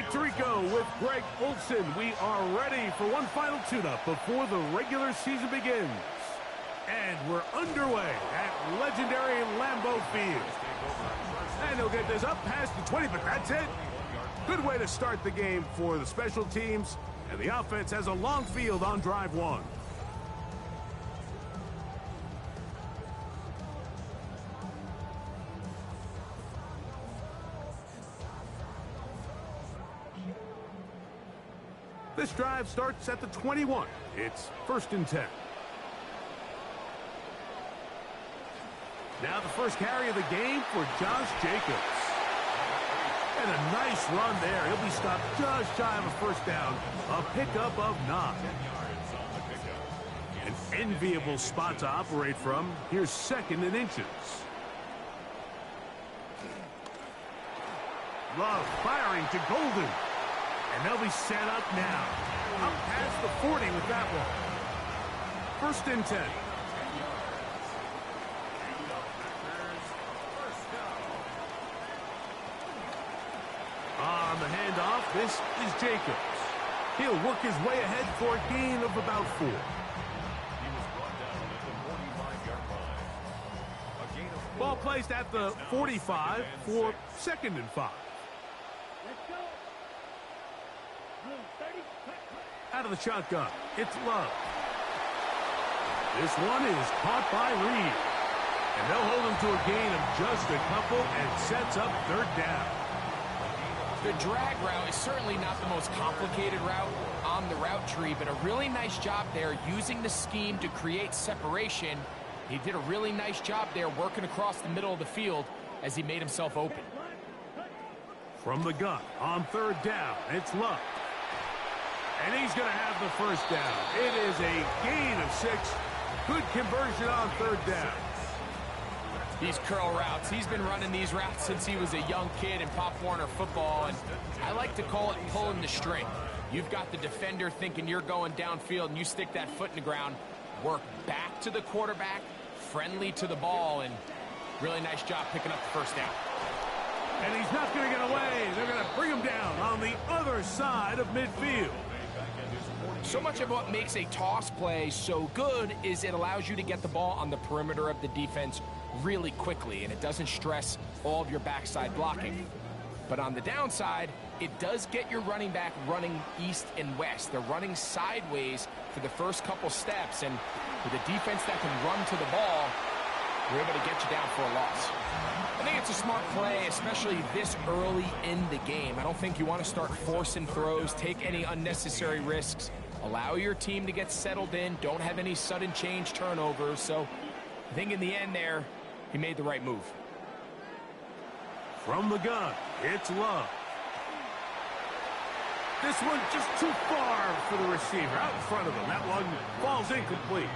Mike Tirico with Greg Olson. We are ready for one final tune-up before the regular season begins. And we're underway at legendary Lambeau Field. And he'll get this up past the 20, but that's it. Good way to start the game for the special teams. And the offense has a long field on drive one. This drive starts at the 21. It's 1st and 10. Now the first carry of the game for Josh Jacobs. And a nice run there. He'll be stopped just shy of a first down. A pickup of 9. An enviable spot to operate from. Here's 2nd and inches. Love firing to Golden. And they'll be set up now. Up past the 40 with that one. 1st and 10. On the handoff, this is Jacobs. He'll work his way ahead for a gain of about 4. Ball placed at the 45 for 2nd and 5. Out of the shotgun, it's Love. This one is caught by Reed. And they'll hold him to a gain of just a couple and sets up 3rd down. The drag route is certainly not the most complicated route on the route tree, but a really nice job there using the scheme to create separation. He did a really nice job there working across the middle of the field as he made himself open. From the gun on 3rd down, it's Love. And he's going to have the first down. It is a gain of 6. Good conversion on 3rd down. These curl routes, he's been running these routes since he was a young kid in Pop Warner football, and I like to call it pulling the string. You've got the defender thinking you're going downfield, and you stick that foot in the ground, work back to the quarterback, friendly to the ball, and really nice job picking up the first down. And he's not going to get away. They're going to bring him down on the other side of midfield. So much of what makes a toss play so good is it allows you to get the ball on the perimeter of the defense really quickly, and it doesn't stress all of your backside blocking. But on the downside, it does get your running back running east and west. They're running sideways for the first couple steps, and with a defense that can run to the ball, we're able to get you down for a loss. I think it's a smart play, especially this early in the game. I don't think you want to start forcing throws, take any unnecessary risks. Allow your team to get settled in. Don't have any sudden change turnovers. So I think in the end there, he made the right move. From the gun, it's Love. This one just too far for the receiver. Out in front of him. That one falls incomplete.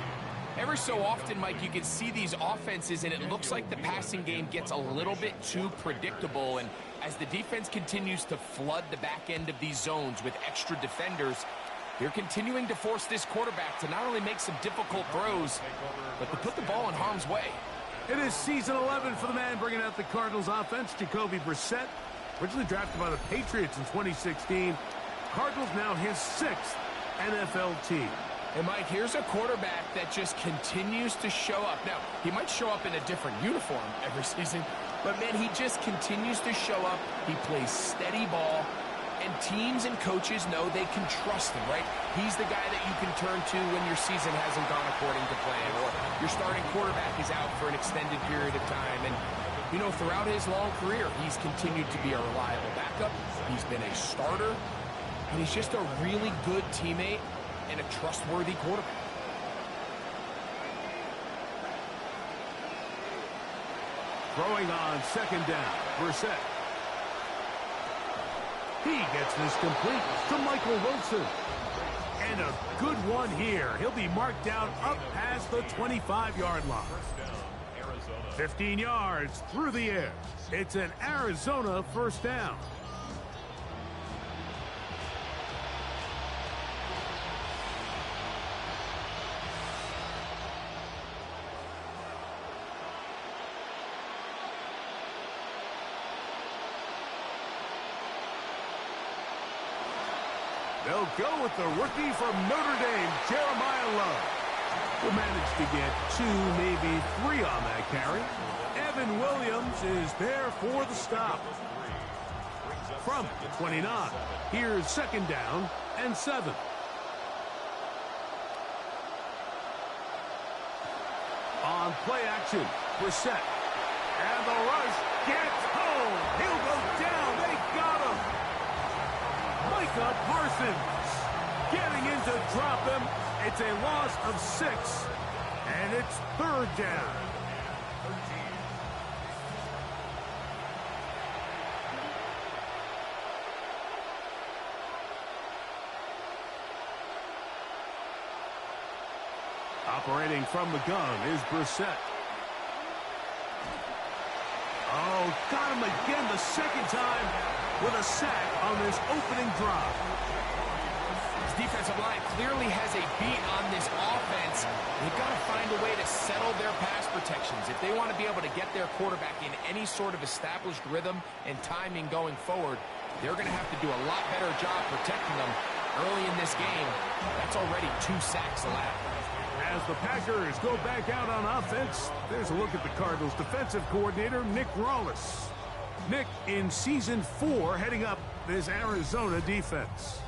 Every so often, Mike, you can see these offenses, and it looks like the passing game gets a little bit too predictable. And as the defense continues to flood the back end of these zones with extra defenders, they're continuing to force this quarterback to not only make some difficult throws, but to put the ball in harm's way. It is season 11 for the man bringing out the Cardinals offense, Jacoby Brissett. Originally drafted by the Patriots in 2016. Cardinals now his 6th NFL team. And, Mike, here's a quarterback that just continues to show up. Now, he might show up in a different uniform every season, but, man, he just continues to show up. He plays steady ball, and teams and coaches know they can trust him, right? He's the guy that you can turn to when your season hasn't gone according to plan, or your starting quarterback is out for an extended period of time. And, you know, throughout his long career, he's continued to be a reliable backup. He's been a starter, and he's just a really good teammate and a trustworthy quarterback. Throwing on 2nd down, Brissett. He gets this complete to Michael Wilson. And a good one here. He'll be marked down up past the 25-yard line. 15 yards through the air. It's an Arizona first down. They'll go with the rookie from Notre Dame, Jeremiah Love. Will manage to get 2, maybe 3 on that carry. Evan Williams is there for the stop. From the 29, here's 2nd down and 7. On play action, Brissett. And the rush gets home. He'll go down. They got him. Micah Parsons getting in to drop him. It's a loss of 6, and it's 3rd down. Operating from the gun is Brissett. Oh, got him again the 2nd time with a sack on this opening drive. This defensive line clearly has a beat on this offense. They've got to find a way to settle their pass protections. If they want to be able to get their quarterback in any sort of established rhythm and timing going forward, they're going to have to do a lot better job protecting them early in this game. That's already 2 sacks allowed. As the Packers go back out on offense, there's a look at the Cardinals defensive coordinator, Nick Rawlis. Nick, in Season 4, heading up this Arizona defense.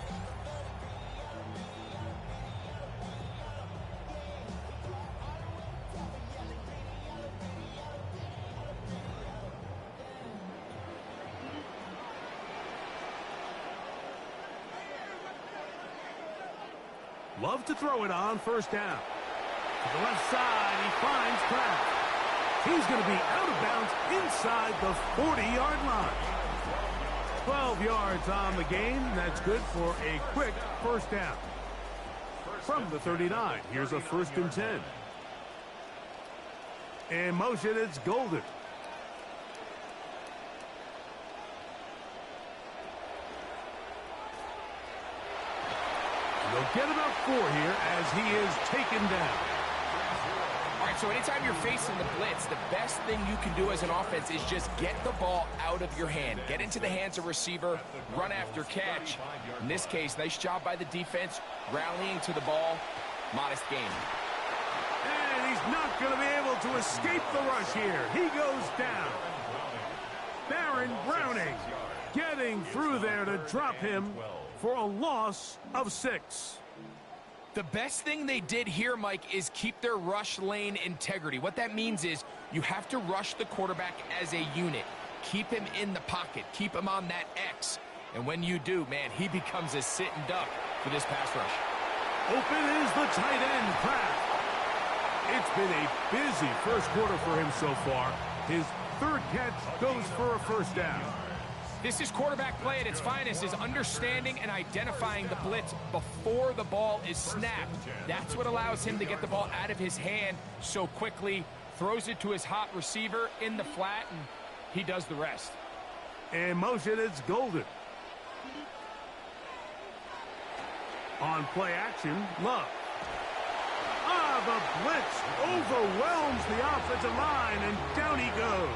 Love to throw it on 1st down. To the left side, he finds Kraft. He's going to be out of bounds inside the 40-yard line. 12 yards on the game. That's good for a quick 1st down. From the 39, here's a 1st and 10. In motion, it's Golden. They'll get about 4 here as he is taken down. All right, so anytime you're facing the blitz, the best thing you can do as an offense is just get the ball out of your hand. Get into the hands of receiver, run after catch. In this case, nice job by the defense, rallying to the ball. Modest game. And he's not going to be able to escape the rush here. He goes down. Baron Browning getting through there to drop him for a loss of 6. The best thing they did here, Mike, is keep their rush lane integrity. What that means is you have to rush the quarterback as a unit. Keep him in the pocket. Keep him on that X. And when you do, man, he becomes a sitting duck for this pass rush. Open is the tight end, Kraft. It's been a busy 1st quarter for him so far. His 3rd catch goes for a 1st down. This is quarterback play at its finest, is understanding and identifying the blitz before the ball is snapped. That's what allows him to get the ball out of his hand so quickly, throws it to his hot receiver in the flat, and he does the rest. In motion, it's Golden. On play action, Love. The blitz overwhelms the offensive line, and down he goes.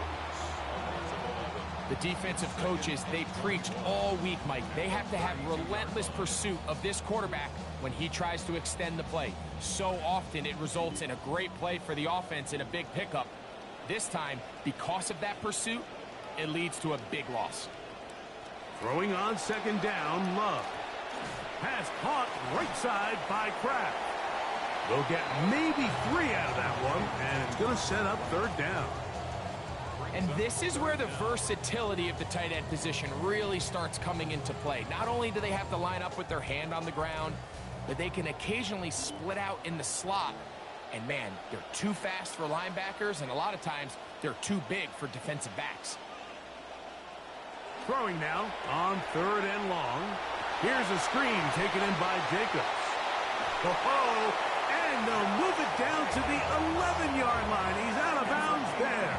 The defensive coaches, they preached all week, Mike. They have to have relentless pursuit of this quarterback when he tries to extend the play. So often it results in a great play for the offense and a big pickup. This time, because of that pursuit, it leads to a big loss. Throwing on 2nd down, Love. Pass caught right side by Kraft. They'll get maybe 3 out of that one, and it's going to set up 3rd down. And this is where the versatility of the tight end position really starts coming into play. Not only do they have to line up with their hand on the ground, but they can occasionally split out in the slot. And man, they're too fast for linebackers, and a lot of times they're too big for defensive backs. Throwing now on 3rd and long. Here's a screen taken in by Jacobs. Oh, and they'll move it down to the 11-yard line. He's out of bounds there.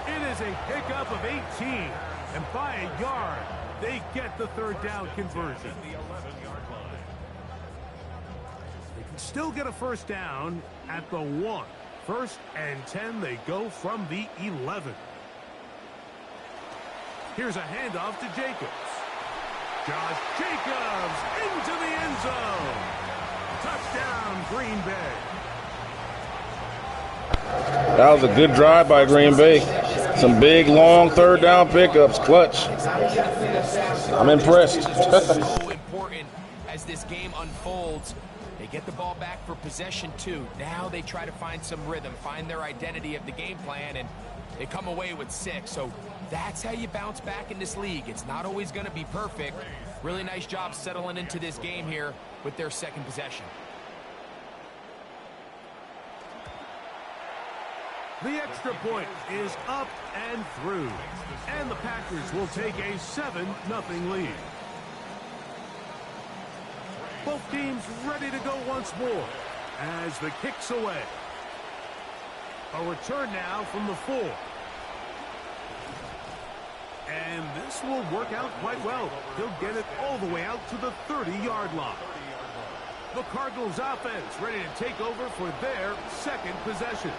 It is a pickup of 18, and by a yard, they get the 3rd down conversion. They can still get a 1st down at the 1. 1st and 10, they go from the 11. Here's a handoff to Jacobs. Josh Jacobs into the end zone. Touchdown, Green Bay. That was a good drive by Green Bay. Some big, long third down pickups. Clutch. I'm impressed. So important as this game unfolds. They get the ball back for possession two. Now they try to find some rhythm, find their identity of the game plan, and they come away with 6. So that's how you bounce back in this league. It's not always going to be perfect. Really nice job settling into this game here with their second possession. The extra point is up and through. And the Packers will take a 7-0 lead. Both teams ready to go once more as the kick's away. A return now from the 4. And this will work out quite well. He'll get it all the way out to the 30-yard line. The Cardinals offense ready to take over for their second possession.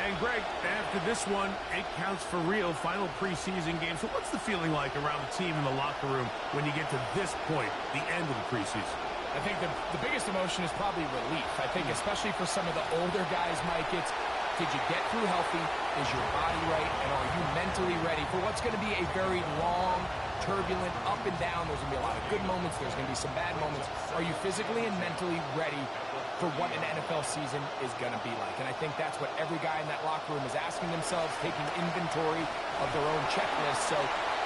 And Greg, after this one, it counts for real. Final preseason game. So what's the feeling like around the team in the locker room when you get to this point, the end of the preseason? I think the biggest emotion is probably relief. I think especially for some of the older guys, Mike, it's did you get through healthy? Is your body right? And are you mentally ready for what's going to be a very long, turbulent, up and down? There's going to be a lot of good moments. There's going to be some bad moments. Are you physically and mentally ready for what an NFL season is going to be like? And I think that's what every guy in that locker room is asking themselves, taking inventory of their own checklist. So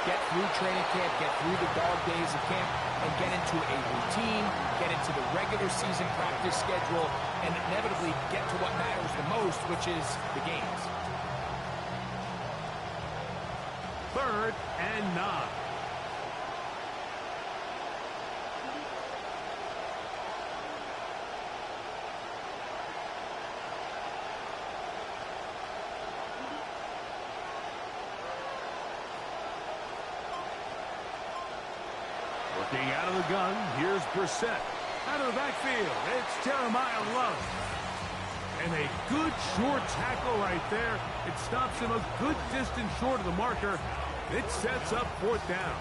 get through training camp, get through the dog days of camp, and get into a routine, get into the regular season practice schedule, and inevitably get to what matters the most, which is the games. 3rd and 9. Looking out of the gun, here's Brissett. Out of the backfield, it's Jeremiah Love. And a good short tackle right there. It stops him a good distance short of the marker. It sets up 4th down.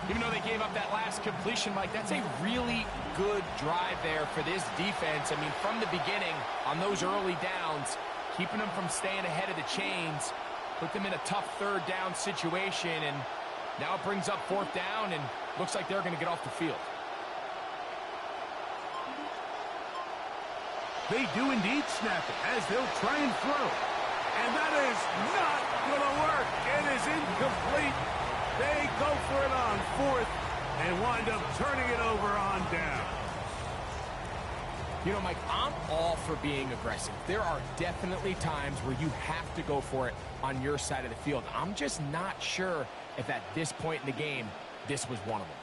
Even though they gave up that last completion, Mike, that's a really good drive there for this defense. I mean, from the beginning, on those early downs, keeping them from staying ahead of the chains, put them in a tough 3rd down situation, and now it brings up 4th down, and looks like they're going to get off the field. They do indeed snap it as they'll try and throw. And that is not going to work. It is incomplete. They go for it on 4th and wind up turning it over on down. You know, Mike, I'm all for being aggressive. There are definitely times where you have to go for it on your side of the field. I'm just not sure if at this point in the game, this was one of them.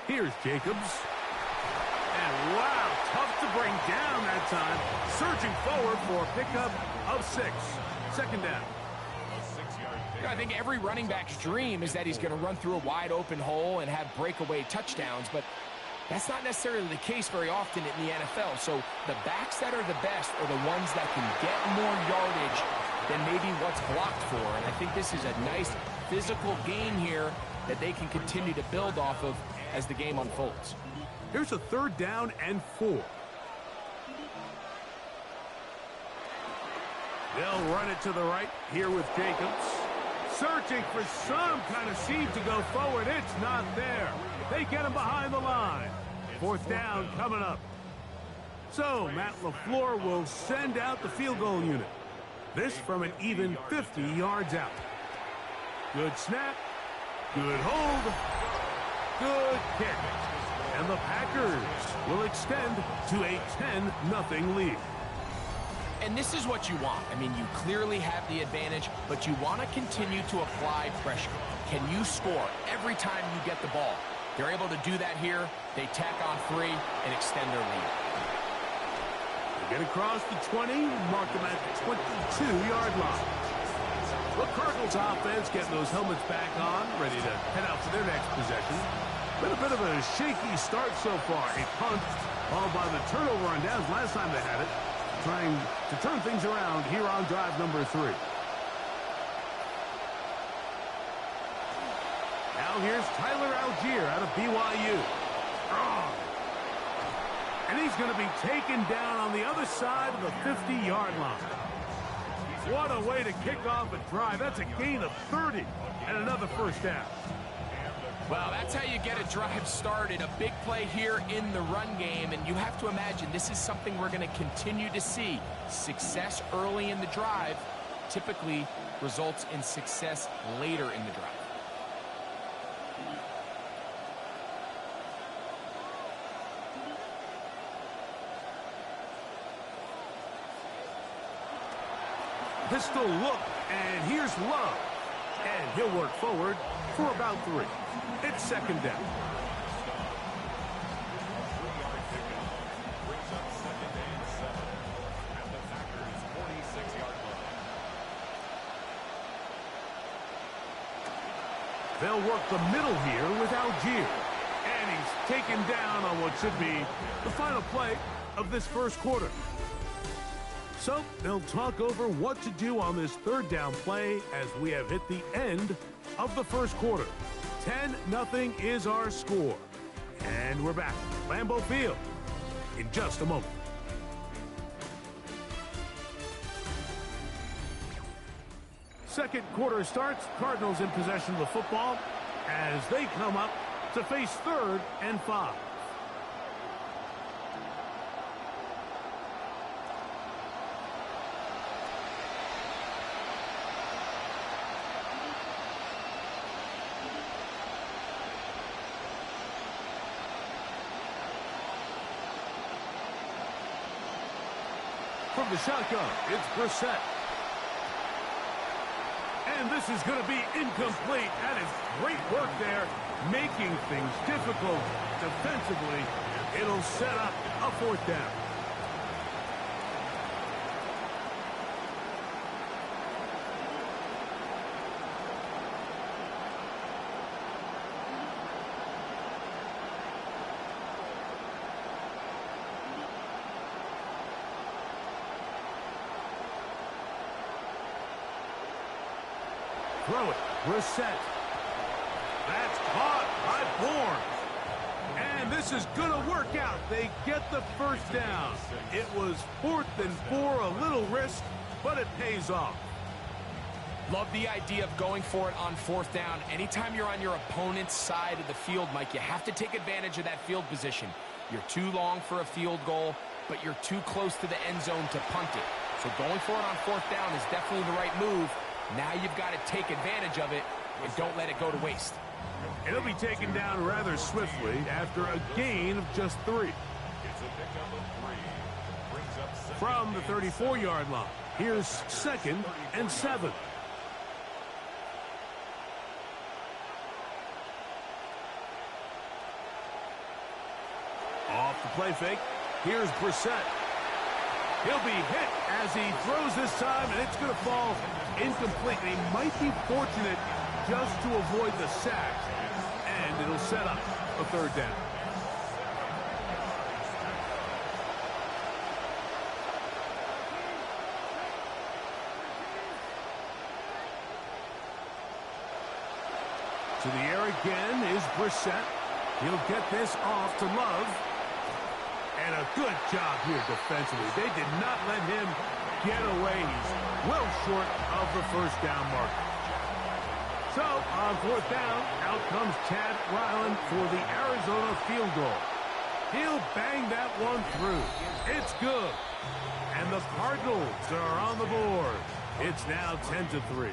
Here's Jacobs. And wow, tough to bring down that time. Surging forward for a pickup of 6. 2nd down. You know, I think every running back's dream is that he's going to run through a wide open hole and have breakaway touchdowns, but that's not necessarily the case very often in the NFL. So the backs that are the best are the ones that can get more yardage than maybe what's blocked for. And I think this is a nice physical gain here that they can continue to build off of as the game unfolds. Here's a 3rd down and 4. They'll run it to the right here with Jacobs. Searching for some kind of seam to go forward. It's not there. They get him behind the line. 4th down coming up. So Matt LaFleur will send out the field goal unit. This from an even 50 yards out. Good snap. Good hold. Good kick. And the Packers will extend to a 10-0 lead. And this is what you want. I mean, you clearly have the advantage, but you want to continue to apply pressure. Can you score every time you get the ball? They're able to do that here. They tack on 3 and extend their lead. They get across the 20, mark them at the 22-yard line. The Cardinals offense getting those helmets back on, ready to head out to their next possession. Been a bit of a shaky start so far. A punt, followed by the turnover on downs last time they had it. Trying to turn things around here on drive number 3. Now Now here's Tyler Algier out of BYU. Strong. And he's going to be taken down on the other side of the 50-yard line. What a way to kick off a drive. That's a gain of 30 and another first down. Well, that's how you get a drive started. A big play here in the run game, and you have to imagine this is something we're going to continue to see. Success early in the drive typically results in success later in the drive. Pistol look, and here's Love. And he'll work forward for about 3. It's second down. They'll work the middle here with Algier. And he's taken down on what should be the final play of this first quarter. So they'll talk over what to do on this third down play as we have hit the end of the first quarter. 10-0 is our score. And we're back at Lambeau Field in just a moment. Second quarter starts. Cardinals in possession of the football as they come up to face 3rd and 5. From the shotgun, it's Brissett. And this is going to be incomplete. That is great work there, making things difficult defensively. It'll set up a 4th down. Throw it. Brissett. That's caught by Bourne. And this is going to work out. They get the first down. It was 4th and 4, a little risk, but it pays off. Love the idea of going for it on 4th down. Anytime you're on your opponent's side of the field, Mike, you have to take advantage of that field position. You're too long for a field goal, but you're too close to the end zone to punt it. So going for it on 4th down is definitely the right move. Now you've got to take advantage of it and don't let it go to waste. It'll be taken down rather swiftly after a gain of just 3. From the 34-yard line, here's 2nd and 7. Off the play fake, here's Brissett. He'll be hit as he throws this time, and it's going to fall incomplete. He might be fortunate just to avoid the sack, and it'll set up a 3rd down. To the air again is Brissett. He'll get this off to Love. And a good job here defensively. They did not let him get away. He's well short of the first down mark. So, on 4th down, out comes Chad Ryland for the Arizona field goal. He'll bang that one through. It's good. And the Cardinals are on the board. It's now 10-3.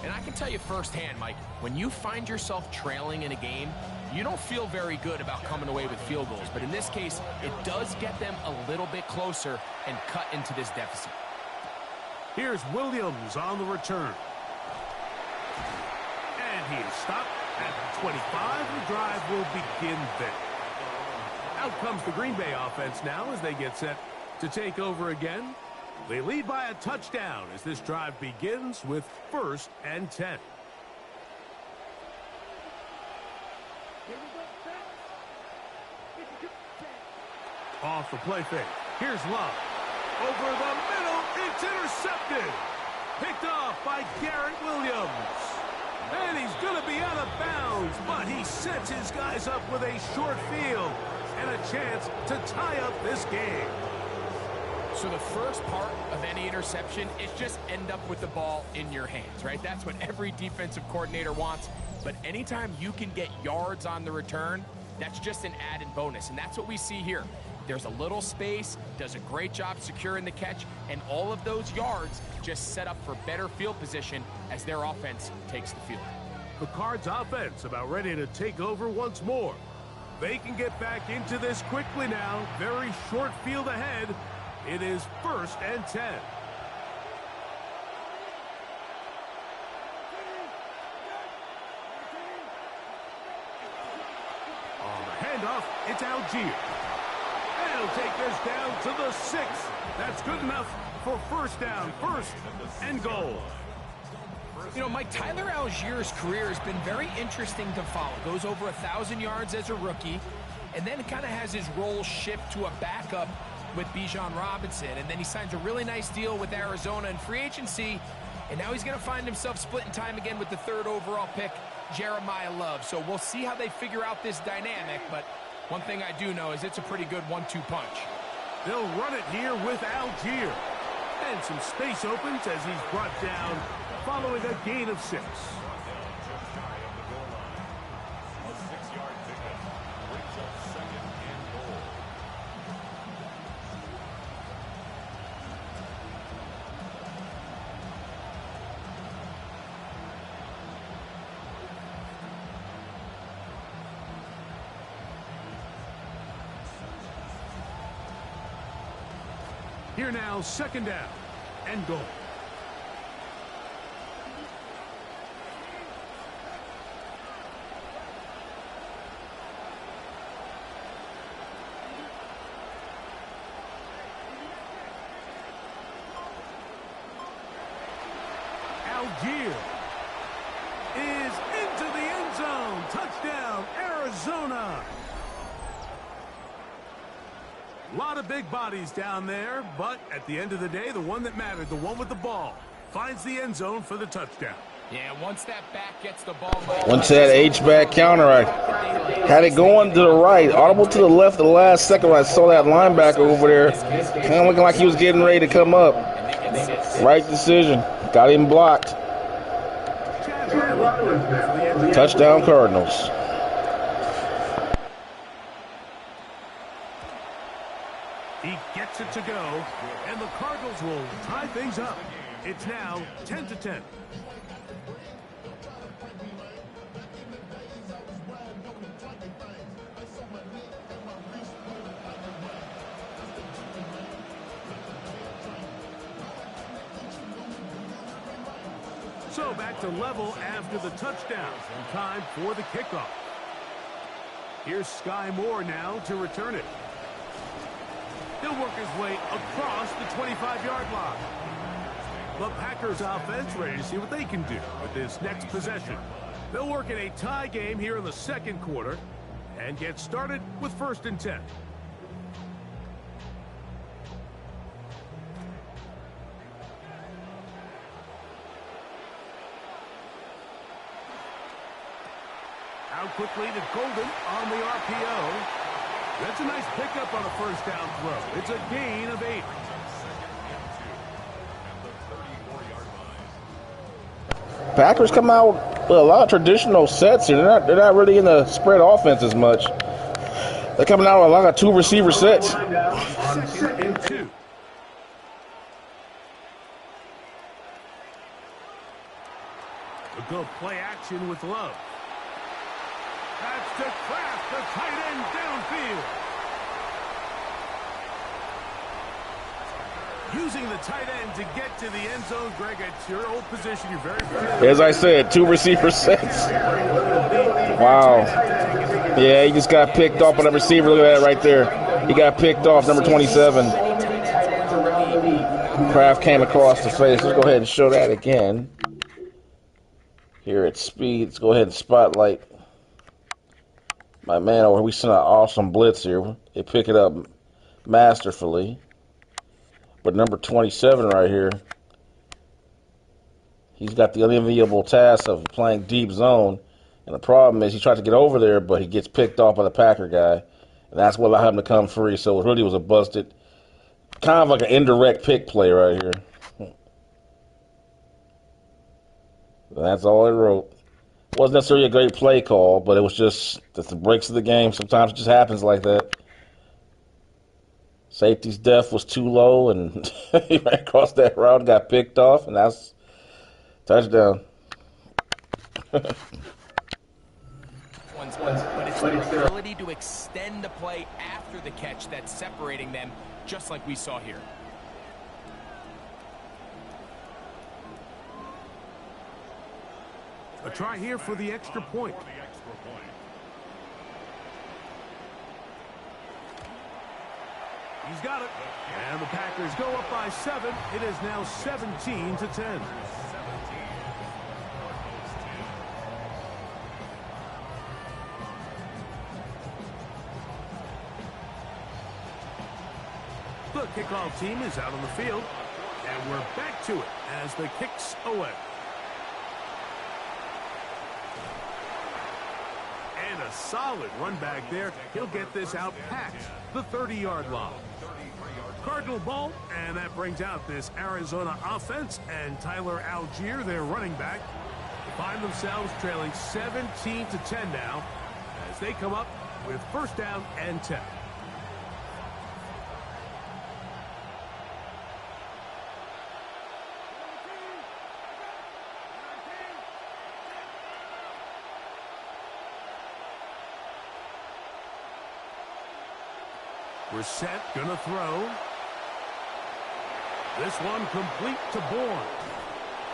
And I can tell you firsthand, Mike, when you find yourself trailing in a game, you don't feel very good about coming away with field goals. But in this case, it does get them a little bit closer and cut into this deficit. Here's Williams on the return. And he is stopped at the 25. The drive will begin there. Out comes the Green Bay offense now as they get set to take over again. They lead by a touchdown as this drive begins with 1st and 10. Off the play fake. Here's Love. Over the middle. It's intercepted. Picked off by Garrett Williams. And he's going to be out of bounds, but he sets his guys up with a short field and a chance to tie up this game. So the first part of any interception is just end up with the ball in your hands, right? That's what every defensive coordinator wants. But anytime you can get yards on the return, that's just an added bonus. And that's what we see here. There's a little space, does a great job securing the catch, and all of those yards just set up for better field position as their offense takes the field. The Cards offense about ready to take over once more. They can get back into this quickly now. Very short field ahead. It is 1st and 10. On the handoff, it's Algier. They'll take this down to the 6. That's good enough for 1st down, 1st and goal. You know, Mike, Tyler Algier's career has been very interesting to follow. Goes over 1,000 yards as a rookie, and then kind of has his role shift to a backup with Bijan Robinson. And then he signs a really nice deal with Arizona in free agency, and now he's going to find himself splitting time again with the 3rd overall pick, Jeremiah Love. So we'll see how they figure out this dynamic, but one thing I do know is it's a pretty good 1-2 punch. They'll run it here with Algier. And some space opens as he's brought down following a gain of 6. Here now, 2nd down and goal. Algier is into the end zone. Touchdown, Arizona. A lot of big bodies down there, but at the end of the day, the one that mattered, the one with the ball, finds the end zone for the touchdown. Yeah, once that back gets the ball. Once that H-back counter, I had it going to the right, audible to the left the last second when I saw that linebacker over there, kind of looking like he was getting ready to come up. Right decision. Got him blocked. Touchdown, Cardinals. He gets it to go, and the Cardinals will tie things up. It's now 10-10. So back to level after the touchdown, and time for the kickoff. Here's Sky Moore now to return it. He'll work his way across the 25-yard line. The Packers offense ready to see what they can do with this next possession. They'll work in a tie game here in the 2nd quarter and get started with 1st and 10. Out quickly to Golden on the RPO. That's a nice pickup on a 1st down throw. It's a gain of 8. Packers come out with a lot of traditional sets here. They're not really in the spread offense as much. They're coming out with a lot of 2 receiver sets. 2nd and 2. A good play action with Love. That's to Kraft, the tight end downfield. Using the tight end to get to the end zone, Greg, it's your old position. You're very familiar. As I said, 2 receiver sets. Wow. Yeah, he just got picked off on the receiver. Look at that right there. He got picked off, number 27. Kraft came across the face. Let's go ahead and show that again. Here at speed. Let's go ahead and spotlight my man over here. We sent an awesome blitz here. They pick it up masterfully. But number 27 right here, He's got the unenviable task of playing deep zone. And the problem is he tried to get over there, but he gets picked off by the Packer guy. And that's what allowed him to come free. So it really was a busted, kind of like an indirect pick play right here. That's all it wrote. Wasn't necessarily a great play call, but it was just that's the breaks of the game. Sometimes it just happens like that. Safety's depth was too low, and he ran across that route and got picked off, and that's touchdown. But it's the ability to extend the play after the catch that's separating them, just like we saw here. A try here for the extra point. He's got it. And the Packers go up by 7. It is now 17-10. The kickoff team is out on the field. And we're back to it as the kick's away. And a solid run back there. He'll get this out past the 30-yard line. Cardinal ball, and that brings out this Arizona offense, and Tyler Algier, their running back, find themselves trailing 17-10 now as they come up with first down and 10. Brissett gonna throw. This one complete to Bourne.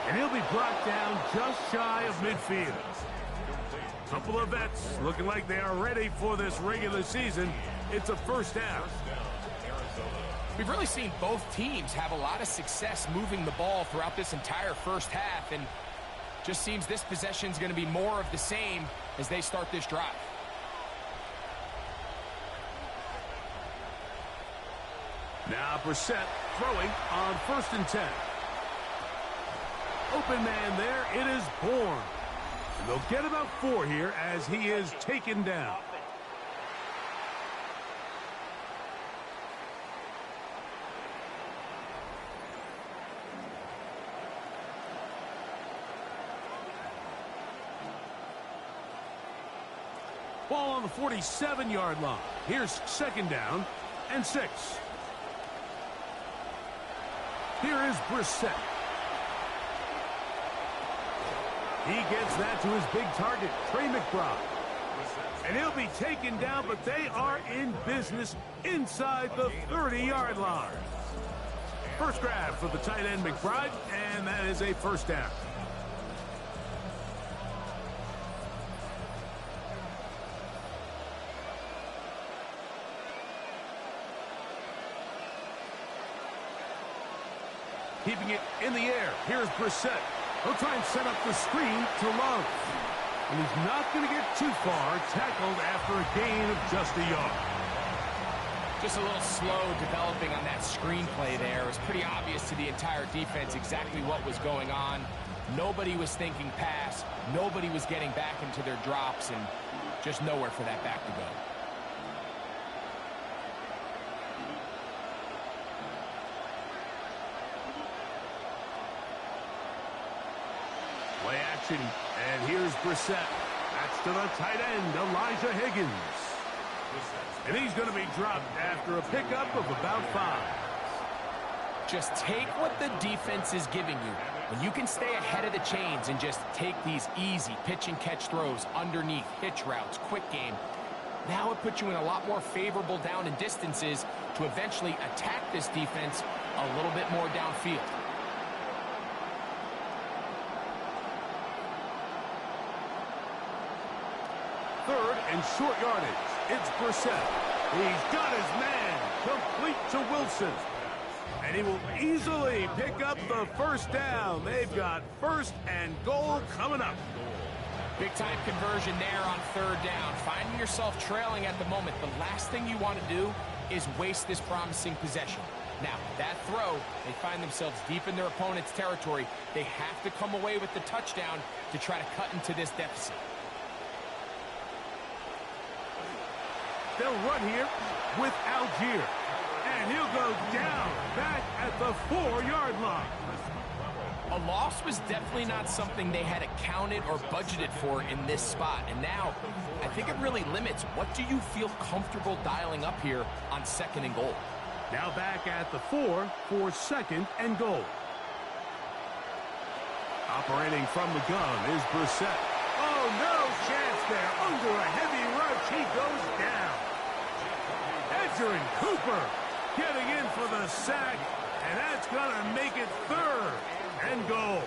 And he'll be brought down just shy of midfield. Couple of vets looking like they are ready for this regular season. It's a first down. We've really seen both teams have a lot of success moving the ball throughout this entire first half, and just seems this possession is going to be more of the same as they start this drive. Now Brissett throwing on 1st and 10. Open man there. It is Bourne. And they'll get about 4 here as he is taken down. Ball on the 47-yard line. Here's 2nd down and 6. Here is Brissett. He gets that to his big target, Trey McBride. And he'll be taken down, but they are in business inside the 30-yard line. First grab for the tight end, McBride, and that is a first down. Keeping it in the air. Here's Brissett. He'll try and set up the screen to Love. And he's not going to get too far. Tackled after a gain of just a yard. Just a little slow developing on that screenplay there. It was pretty obvious to the entire defense exactly what was going on. Nobody was thinking pass. Nobody was getting back into their drops, and just nowhere for that back to go. Play action, and here's Brissett. That's to the tight end, Elijah Higgins. And he's going to be dropped after a pickup of about 5. Just take what the defense is giving you. When you can stay ahead of the chains and just take these easy pitch and catch throws underneath, hitch routes, quick game, now it puts you in a lot more favorable down and distances to eventually attack this defense a little bit more downfield. Third and short yardage. It's Brissett. He's got his man complete to Wilson. And he will easily pick up the first down. They've got 1st and goal coming up. Big time conversion there on 3rd down. Finding yourself trailing at the moment, the last thing you want to do is waste this promising possession. Now, that throw, they find themselves deep in their opponent's territory. They have to come away with the touchdown to try to cut into this deficit. They'll run here with Algier. And he'll go down back at the 4-yard line. A loss was definitely not something they had accounted or budgeted for in this spot. And now, I think it really limits what do you feel comfortable dialing up here on 2nd and goal. Now back at the 4 for 2nd and goal. Operating from the gun is Brissett. Oh, no chance there. Under a heavy rush, he goes down. Edgerrin Cooper getting in for the sack, and that's going to make it 3rd and goal.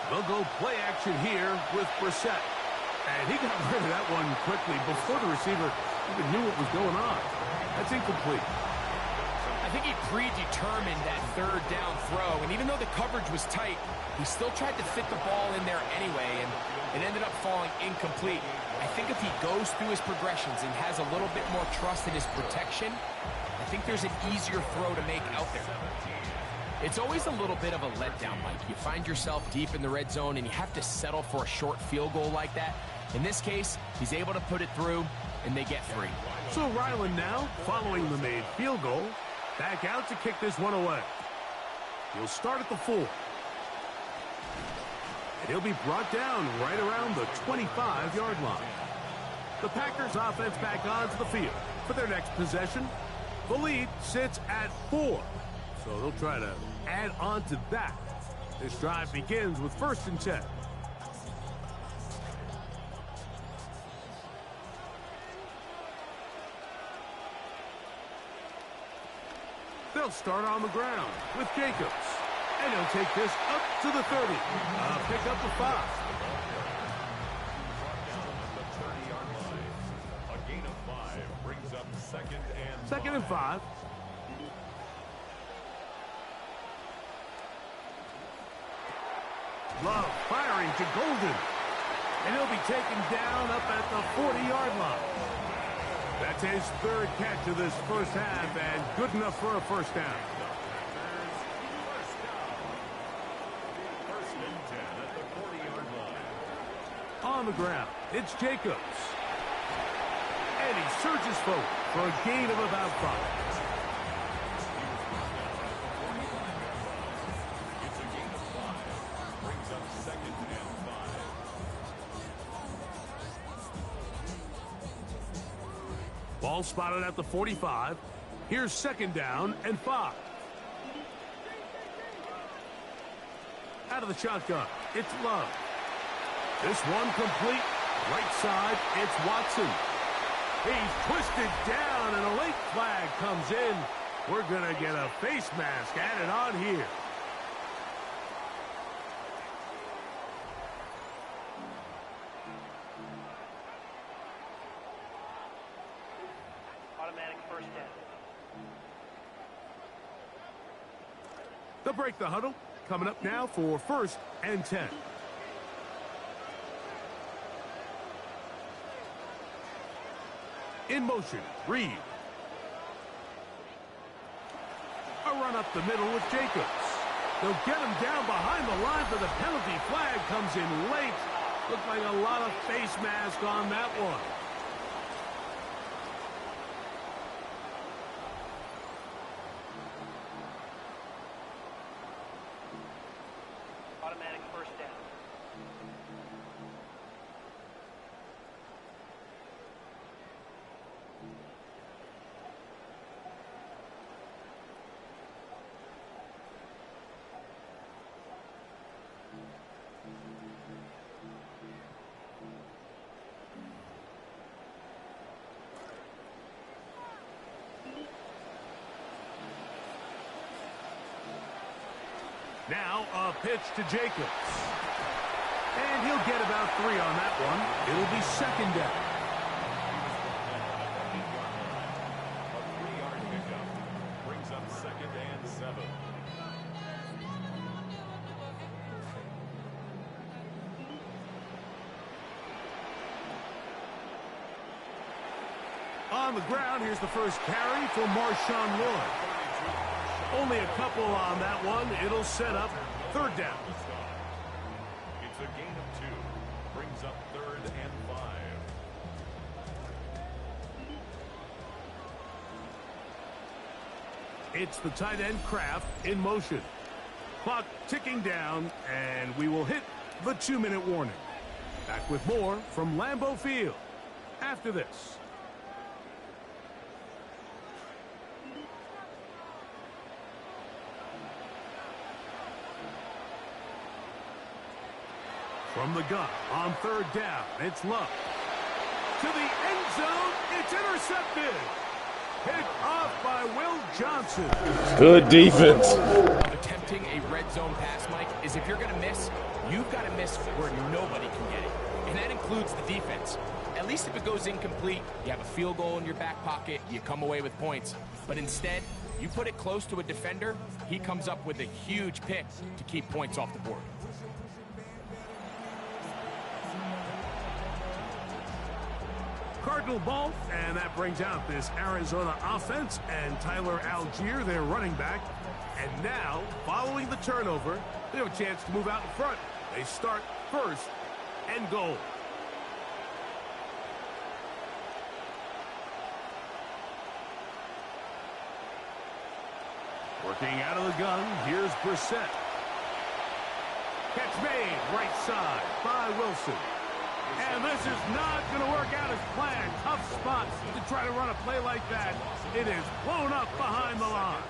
They'll go play action here with Brissett. And he got rid of that one quickly before the receiver even knew what was going on. That's incomplete. I think he predetermined that 3rd down throw, and even though the coverage was tight, he still tried to fit the ball in there anyway, and it ended up falling incomplete. I think if he goes through his progressions and has a little bit more trust in his protection, I think there's an easier throw to make out there. It's always a little bit of a letdown, Mike. You find yourself deep in the red zone, and you have to settle for a short field goal like that. In this case, he's able to put it through, and they get 3. So Ryland now, following the made field goal, back out to kick this one away. He'll start at the 4. And he'll be brought down right around the 25-yard line. The Packers offense back onto the field for their next possession. The lead sits at 4. So they'll try to add on to that. This drive begins with 1st and 10. They'll start on the ground with Jacobs. And he'll take this up to the 30. Pick up the 5. A gain of 5 brings up 2nd and 5. 2nd and 5. Love firing to Golden. And he'll be taken down up at the 40-yard line. That's his 3rd catch of this first half, and good enough for a 1st down. 1st and 10 at the 40-yard line. On the ground, it's Jacobs. And he surges forward for a gain of about 5. It's a gain of 5. Brings up 2nd and 5. Ball spotted at the 45. Here's 2nd down and 5. Out of the shotgun, it's Love. This one complete. Right side, it's Watson. He's twisted down, and a late flag comes in. We're going to get a face mask added on here. Automatic 1st down. They'll break the huddle. Coming up now for 1st and 10. In motion, Reed. A run up the middle with Jacobs. They'll get him down behind the line, but the penalty flag comes in late. Looked like a lot of face mask on that one. Automatic 1st down. Now a pitch to Jacobs. And he'll get about 3 on that one. It'll be 2nd down. A 3-yard pickup brings up 2nd and 7. On the ground, here's the first carry for Marshawn Lloyd. Only a couple on that one. It'll set up third down. It's a gain of 2. Brings up 3rd and 5. It's the tight end Kraft in motion. Clock ticking down, and we will hit the 2-minute warning. Back with more from Lambeau Field after this. From the gun on third down, it's Love. To the end zone, it's intercepted. Picked off by Will Johnson. Good defense. Attempting a red zone pass, Mike, is if you're going to miss, you've got to miss where nobody can get it. And that includes the defense. At least if it goes incomplete, you have a field goal in your back pocket, you come away with points. But instead, you put it close to a defender, he comes up with a huge pick to keep points off the board. Cardinal ball, and that brings out this Arizona offense and Tyler Algier, their running back. And now, following the turnover, they have a chance to move out in front. They start first and goal. Working out of the gun, here's Brissett. Catch made, right side by Wilson. And this is not going to work out as planned. Tough spot to try to run a play like that. It is blown up behind the line.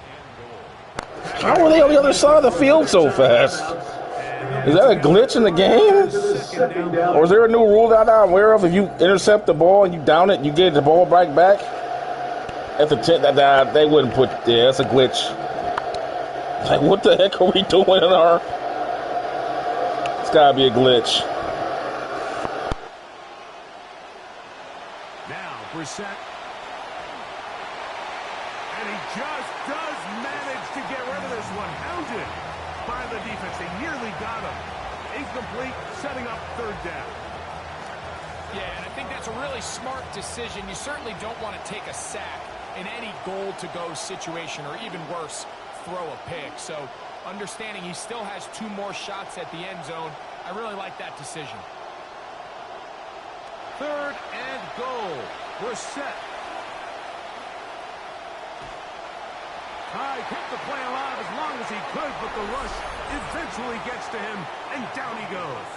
How are they on the other side of the field so fast? Is that a glitch in the game? Or is there a new rule that I'm aware of? If you intercept the ball and you down it, you get the ball back. At the 10, they wouldn't put. Yeah, that's a glitch. Like, what the heck are we doing in our? It's gotta be a glitch. Now Brissett, and he just does manage to get rid of this one. Hounded by the defense. They nearly got him. Incomplete, setting up third down. Yeah, and I think that's a really smart decision. You certainly don't want to take a sack in any goal-to-go situation, or even worse, throw a pick. So understanding he still has 2 more shots at the end zone, I really like that decision. Third and goal. Brissett. Kept the play alive as long as he could, but the rush eventually gets to him, and down he goes.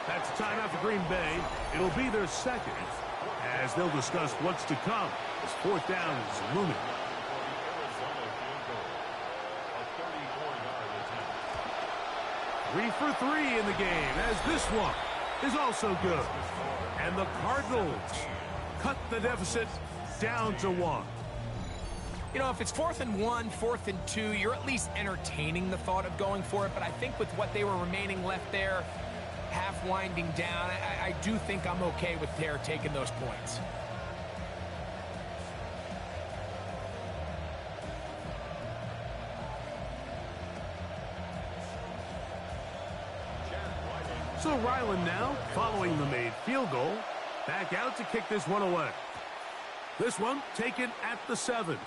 That's a timeout for Green Bay. It'll be their second, as they'll discuss what's to come as fourth down is looming. 3 for 3 in the game, as this one is also good. And the Cardinals cut the deficit down to 1. You know, if it's 4th and 1, 4th and 2, you're at least entertaining the thought of going for it. But I think with what they were remaining left there, half winding down, I do think I'm okay with Terry taking those points. So Ryland now, following the made field goal, back out to kick this one away. This one taken at the 7.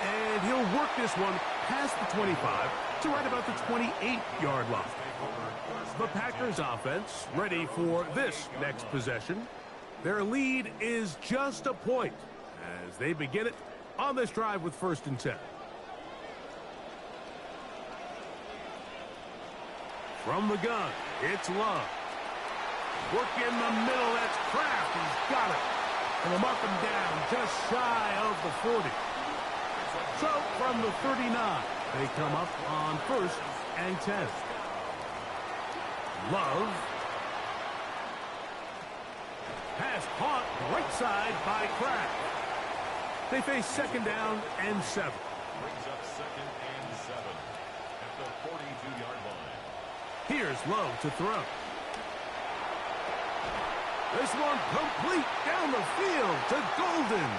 And he'll work this one past the 25 to right about the 28-yard line. The Packers offense ready for this next possession. Their lead is just a point as they begin it on this drive with 1st and 10. From the gun, it's Love. Work in the middle, that's Kraft. He's got it. And they'll mark him down just shy of the 40. So from the 39, they come up on 1st and 10. Love. Pass caught right side by Kraft. They face 2nd down and 7. Brings up 2nd and 7 at the 42-yard line. Here's Love to throw. This one complete down the field to Golden.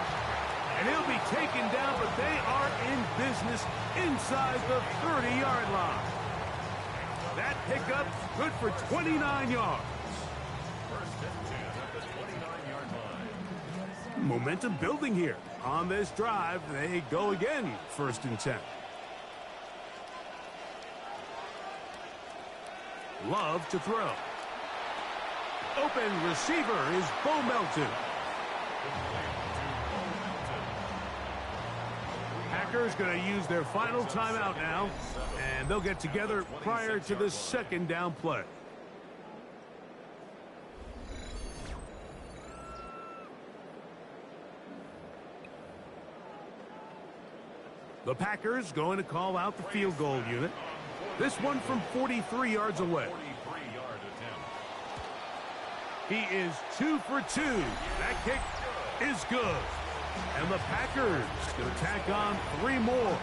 And he'll be taken down, but they are in business inside the 30-yard line. That pickup good for 29 yards. 1st and 10 at the 29-yard line. Momentum building here. On this drive, they go again. 1st and 10. Love to throw. Open receiver is Bo Melton. Packers going to use their final timeout now, and they'll get together prior to the 2nd down play. The Packers going to call out the field goal unit. This one from 43 yards away. He is 2 for 2. That kick is good. And the Packers going to tack on 3 more,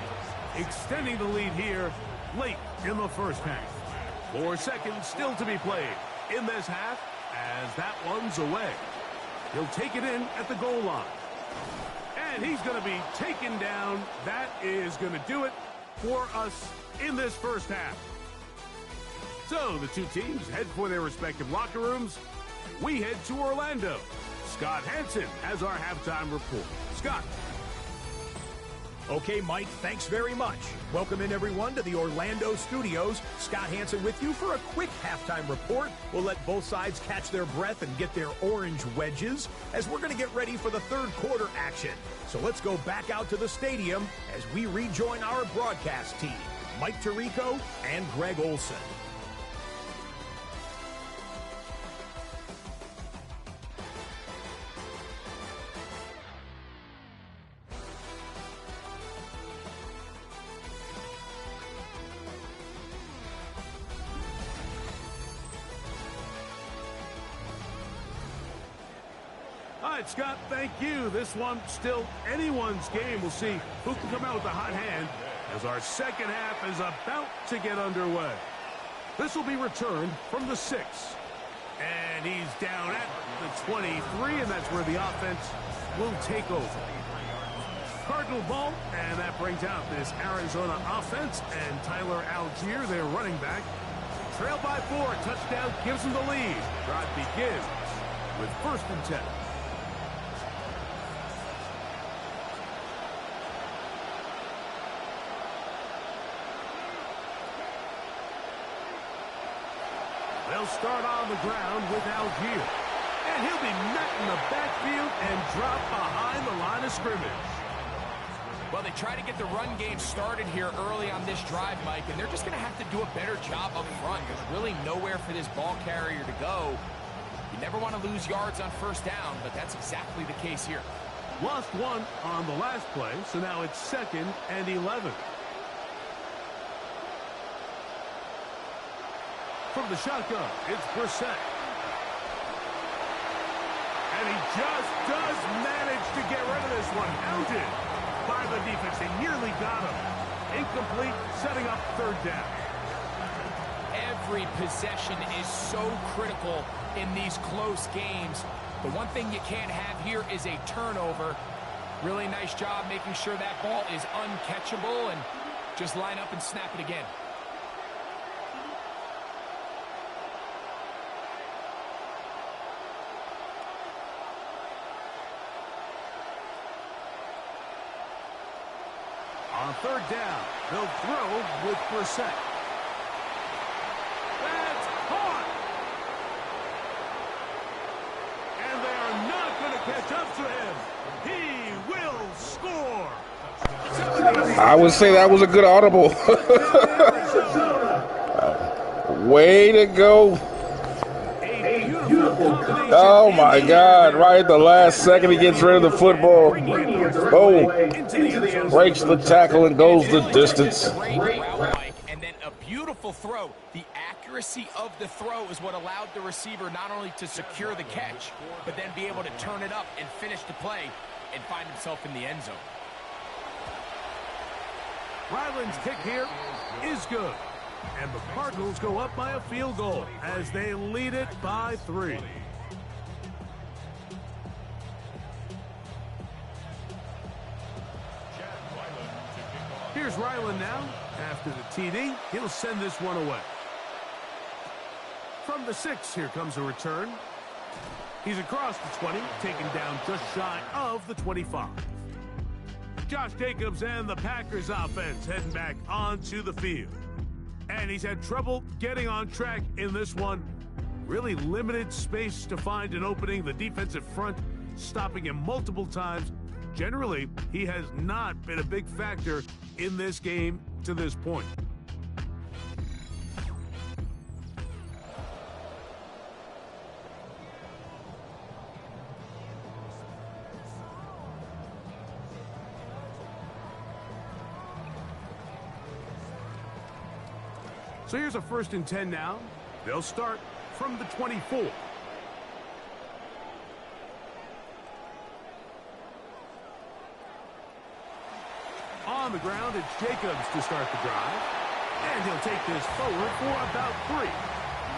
extending the lead here late in the 1st half. 4 seconds still to be played in this half as that one's away. He'll take it in at the goal line. And he's going to be taken down. That is going to do it for us in this 1st half. So the two teams head for their respective locker rooms. We head to Orlando. Scott Hansen has our halftime report. Scott. Okay, Mike, thanks very much. Welcome in, everyone, to the Orlando studios. Scott Hansen with you for a quick halftime report. We'll let both sides catch their breath and get their orange wedges as we're going to get ready for the 3rd quarter action. So let's go back out to the stadium as we rejoin our broadcast team, Mike Tirico and Greg Olson. All right, Scott, thank you. This one still anyone's game. We'll see who can come out with a hot hand as our 2nd half is about to get underway. This will be returned from the 6. And he's down at the 23, and that's where the offense will take over. Cardinal ball, and that brings out this Arizona offense, and Tyler Algier, their running back. Trail by 4, touchdown gives them the lead. Drive begins with 1st and 10. They'll start on the ground with Algier. And he'll be met in the backfield and dropped behind the line of scrimmage. Well, they try to get the run game started here early on this drive, Mike, and they're just going to have to do a better job up front. There's really nowhere for this ball carrier to go. You never want to lose yards on 1st down, but that's exactly the case here. Lost 1 on the last play, so now it's 2nd and 11. From the shotgun, it's Brissett. And he just does manage to get rid of this one. Hounded by the defense. They nearly got him. Incomplete, setting up 3rd down. Every possession is so critical in these close games. The one thing you can't have here is a turnover. Really nice job making sure that ball is uncatchable, and just line up and snap it again. On 3rd down, they'll throw with Brissett. That's caught! And they are not going to catch up to him. He will score! I would say that was a good audible. Way to go. Oh, my God. Right at the last second, he gets rid of the football. Oh, breaks the tackle and goes the distance. And then a beautiful throw. The accuracy of the throw is what allowed the receiver not only to secure the catch, but then be able to turn it up and finish the play and find himself in the end zone. Ryland's kick here is good. And the Cardinals go up by a field goal as they lead it by 3. Here's Ryland now. After the TD, he'll send this one away. From the 6, here comes a return. He's across the 20, taken down just shy of the 25. Josh Jacobs and the Packers offense heading back onto the field. And he's had trouble getting on track in this one. Really limited space to find an opening. The defensive front stopping him multiple times. Generally, he has not been a big factor in this game to this point. So here's a 1st and 10 now. They'll start from the 24. On the ground, it's Jacobs to start the drive. And he'll take this forward for about 3.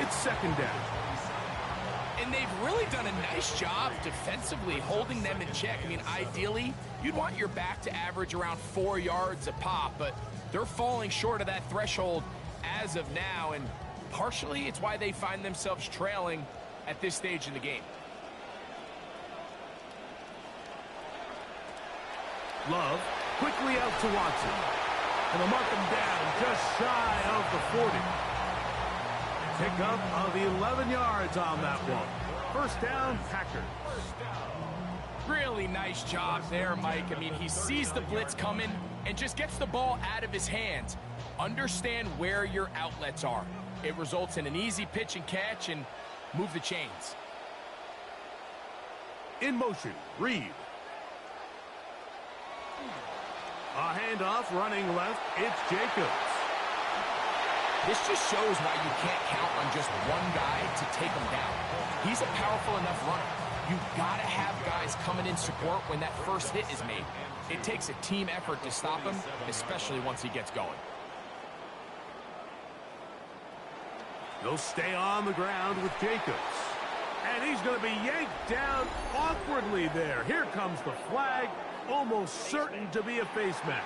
It's 2nd down. And they've really done a nice job defensively holding them in check. I mean, ideally, you'd want your back to average around 4 yards a pop, but they're falling short of that threshold as of now, and partially it's why they find themselves trailing at this stage in the game. Love quickly out to Watson. And they'll mark him down just shy of the 40. Pickup of 11 yards on that one. 1st down, Packers. Really nice job there, Mike. I mean, he sees the blitz coming and just gets the ball out of his hands. Understand where your outlets are. It results in an easy pitch and catch and move the chains. In motion, Reed. A handoff running left. It's Jacobs. This just shows why you can't count on just one guy to take him down. He's a powerful enough runner. You've got to have guys coming in support when that first hit is made. It takes a team effort to stop him, especially once he gets going. They'll stay on the ground with Jacobs. And he's going to be yanked down awkwardly there. Here comes the flag. Almost certain to be a face match.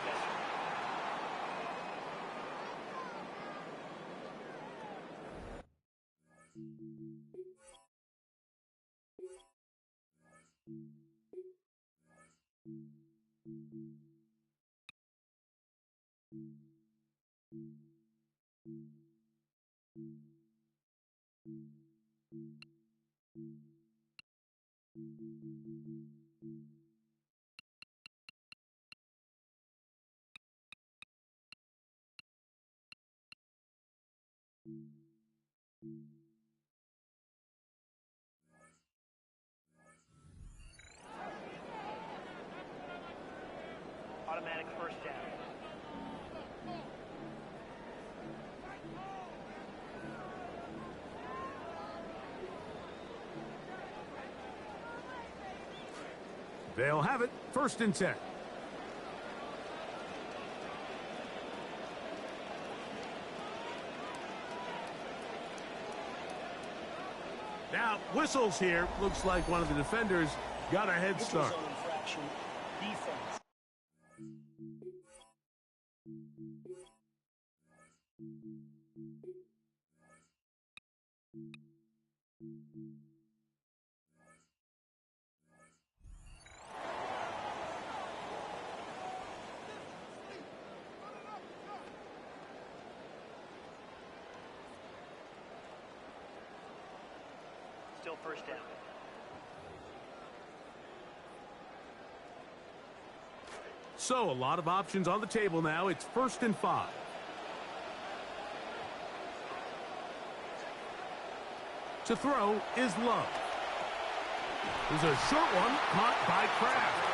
Automatic 1st down. They'll have it 1st and 10. Now, whistles here. Looks like one of the defenders got a head start. Defense. Still 1st down. So, a lot of options on the table now. It's 1st and 5. To throw is Love. There's a short one caught by Kraft.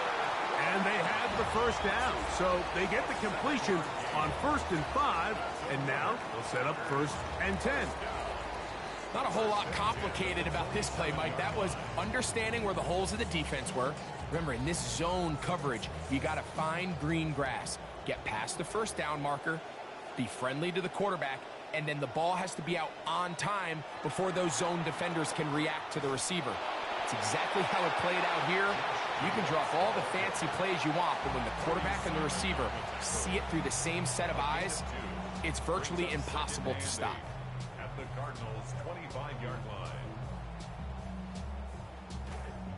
And they have the 1st down. So, they get the completion on 1st and 5. And now they'll set up 1st and 10. Not a whole lot complicated about this play, Mike. That was understanding where the holes of the defense were. Remember, in this zone coverage, you got to find green grass. Get past the 1st down marker, be friendly to the quarterback, and then the ball has to be out on time before those zone defenders can react to the receiver. It's exactly how it played out here. You can draw up all the fancy plays you want, but when the quarterback and the receiver see it through the same set of eyes, it's virtually impossible to stop. At the Cardinals' 25-yard line.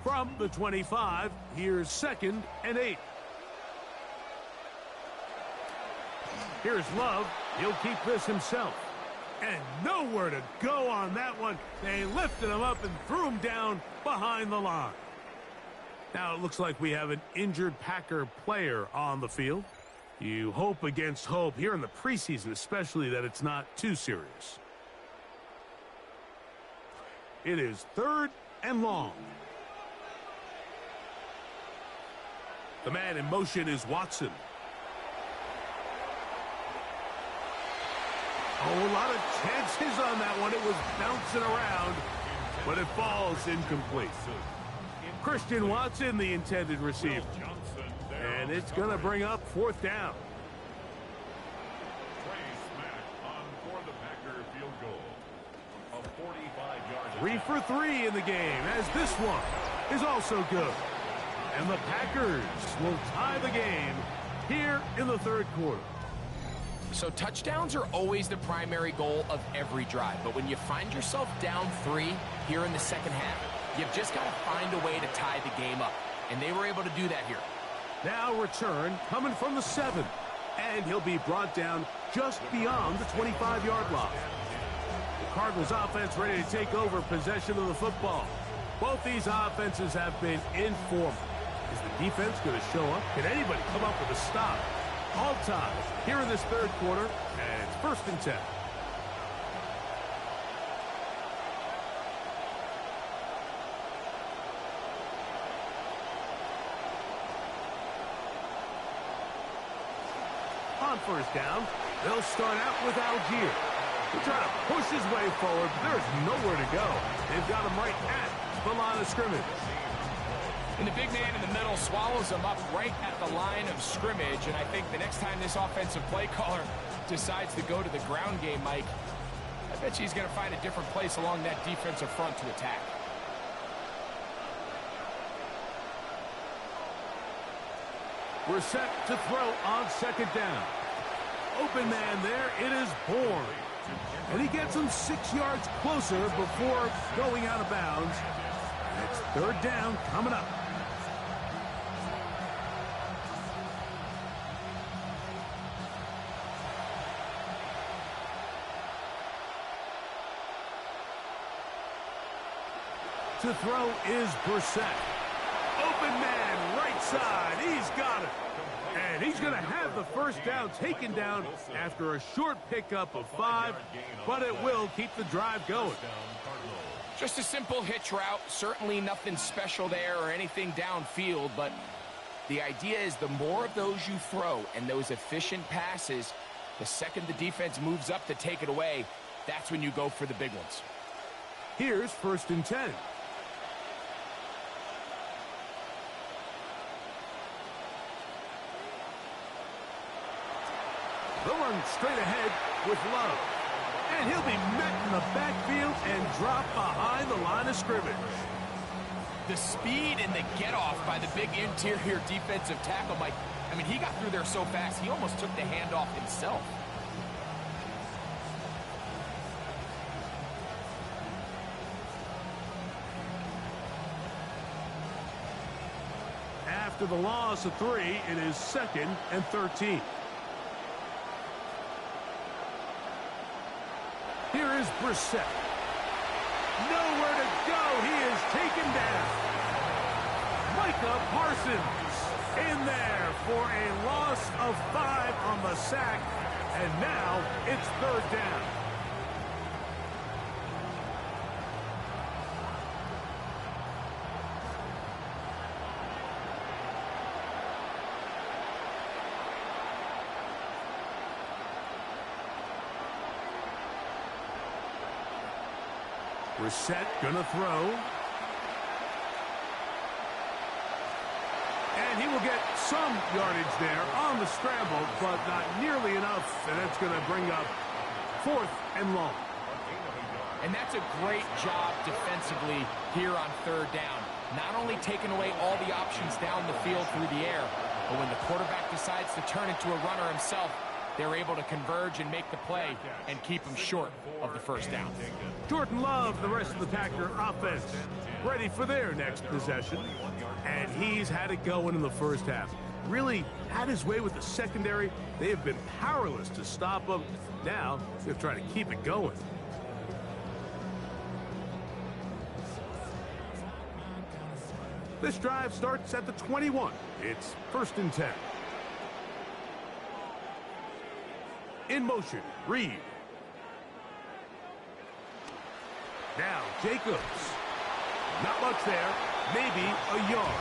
From the 25, here's 2nd and 8. Here's Love. He'll keep this himself. And nowhere to go on that one. They lifted him up and threw him down behind the line. Now it looks like we have an injured Packer player on the field. You hope against hope here in the preseason, especially that it's not too serious. It is 3rd and long. The man in motion is Watson. Oh, a lot of chances on that one. It was bouncing around, but it falls incomplete. Christian Watson, the intended receiver. And it's going to bring up 4th down. 3 for 3 in the game, as this one is also good. And the Packers will tie the game here in the 3rd quarter. So touchdowns are always the primary goal of every drive. But when you find yourself down 3 here in the 2nd half, you've just got to find a way to tie the game up. And they were able to do that here. Now return coming from the 7. And he'll be brought down just beyond the 25-yard line. The Cardinals offense ready to take over possession of the football. Both these offenses have been informal. Is the defense going to show up? Can anybody come up with a stop? All ties here in this 3rd quarter, and it's 1st and 10. On 1st down, they'll start out with Algier. He'll try to push his way forward, but there's nowhere to go. They've got him right at the line of scrimmage. And the big man in the middle swallows him up right at the line of scrimmage. And I think the next time this offensive play caller decides to go to the ground game, Mike, I bet you he's going to find a different place along that defensive front to attack. We're set to throw on 2nd down. Open man there, it is Bourne. And he gets him 6 yards closer before going out of bounds. It's 3rd down coming up. To throw is Brissett. Open man, right side. He's got it. And he's going to have the 1st down taken down after a short pickup of 5, but it will keep the drive going. Just a simple hitch route. Certainly nothing special there or anything downfield, but the idea is the more of those you throw and those efficient passes, the second the defense moves up to take it away, that's when you go for the big ones. Here's 1st and 10. They'll run straight ahead with Love. And he'll be met in the backfield and dropped behind the line of scrimmage. The speed and the get-off by the big interior defensive tackle, Mike. I mean, he got through there so fast, he almost took the handoff himself. After the loss of 3, it is 2nd and 13. Here is Brissett. Nowhere to go. He is taken down. Micah Parsons in there for a loss of 5 on the sack. And now it's 3rd down. Brissett gonna throw. And he will get some yardage there on the scramble, but not nearly enough. And that's gonna bring up 4th and long. And that's a great job defensively here on 3rd down. Not only taking away all the options down the field through the air, but when the quarterback decides to turn into a runner himself, they're able to converge and make the play and keep them short of the first down. Jordan Love, the rest of the Packer offense, ready for their next possession. And he's had it going in the first half. Really had his way with the secondary. They have been powerless to stop him. Now they're trying to keep it going. This drive starts at the 21. It's 1st and 10. In motion, Reed. Now Jacobs. Not much there. Maybe a yard.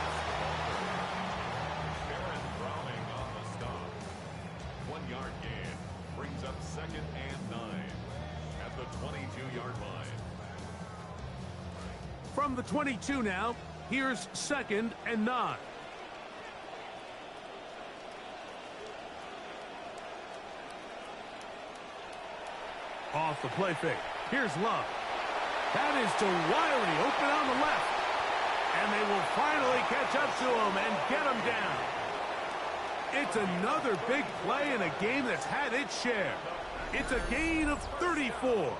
Browning on the stop. 1 yard gain brings up 2nd and 9 at the 22-yard line. From the 22 now, here's 2nd and 9. Off the play fake. Here's Love. That is to Wiley, open on the left. And they will finally catch up to him and get him down. It's another big play in a game that's had its share. It's a gain of 34.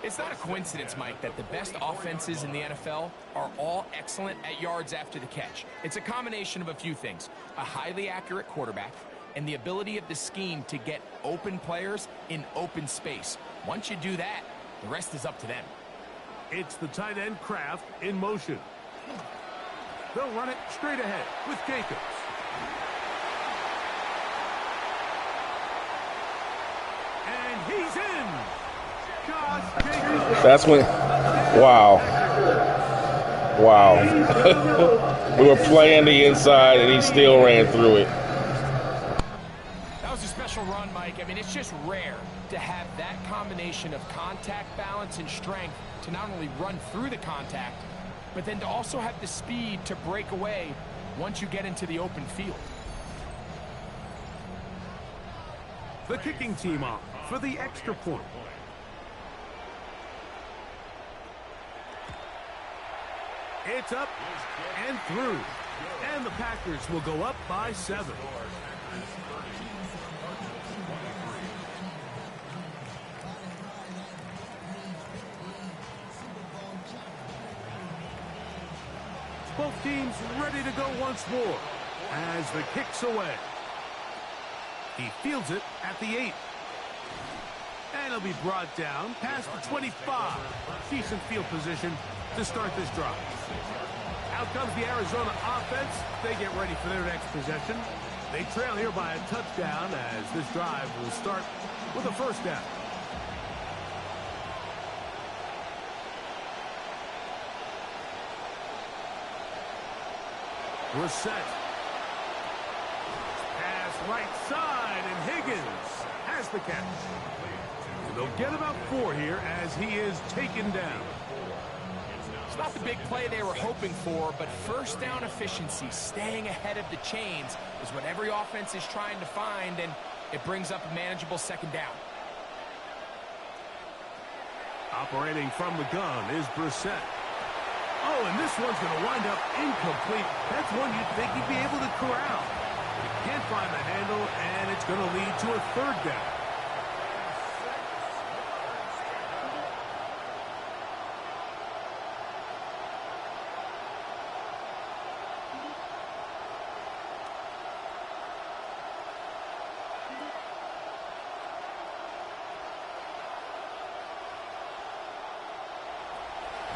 It's not a coincidence, Mike, that the best offenses in the NFL are all excellent at yards after the catch. It's a combination of a few things. A highly accurate quarterback and the ability of the scheme to get open players in open space. Once you do that, the rest is up to them. It's the tight end Kraft in motion. They'll run it straight ahead with Jacobs. And he's in. Josh Jacobs. That's when, wow. Wow. We were playing the inside, and he still ran through it. That was a special run, Mike. I mean, it's just rare to have that combination of contact balance and strength to not only run through the contact, but then to also have the speed to break away once you get into the open field. The kicking team off for the extra point. It's up and through. And the Packers will go up by 7. Both teams ready to go once more as the kick's away. He fields it at the 8. And he'll be brought down past the 25. Decent field position to start this drive. Out comes the Arizona offense. They get ready for their next possession. They trail here by a touchdown as this drive will start with a 1st down. We're set. Pass right side, and Higgins has the catch. And they'll get about 4 here as he is taken down. It's not the big play they were hoping for, but 1st down efficiency, staying ahead of the chains, is what every offense is trying to find, and it brings up a manageable 2nd down. Operating from the gun is Brissett. Oh, and this one's going to wind up incomplete. That's one you'd think he'd be able to corral. He can't find the handle, and it's going to lead to a 3rd down.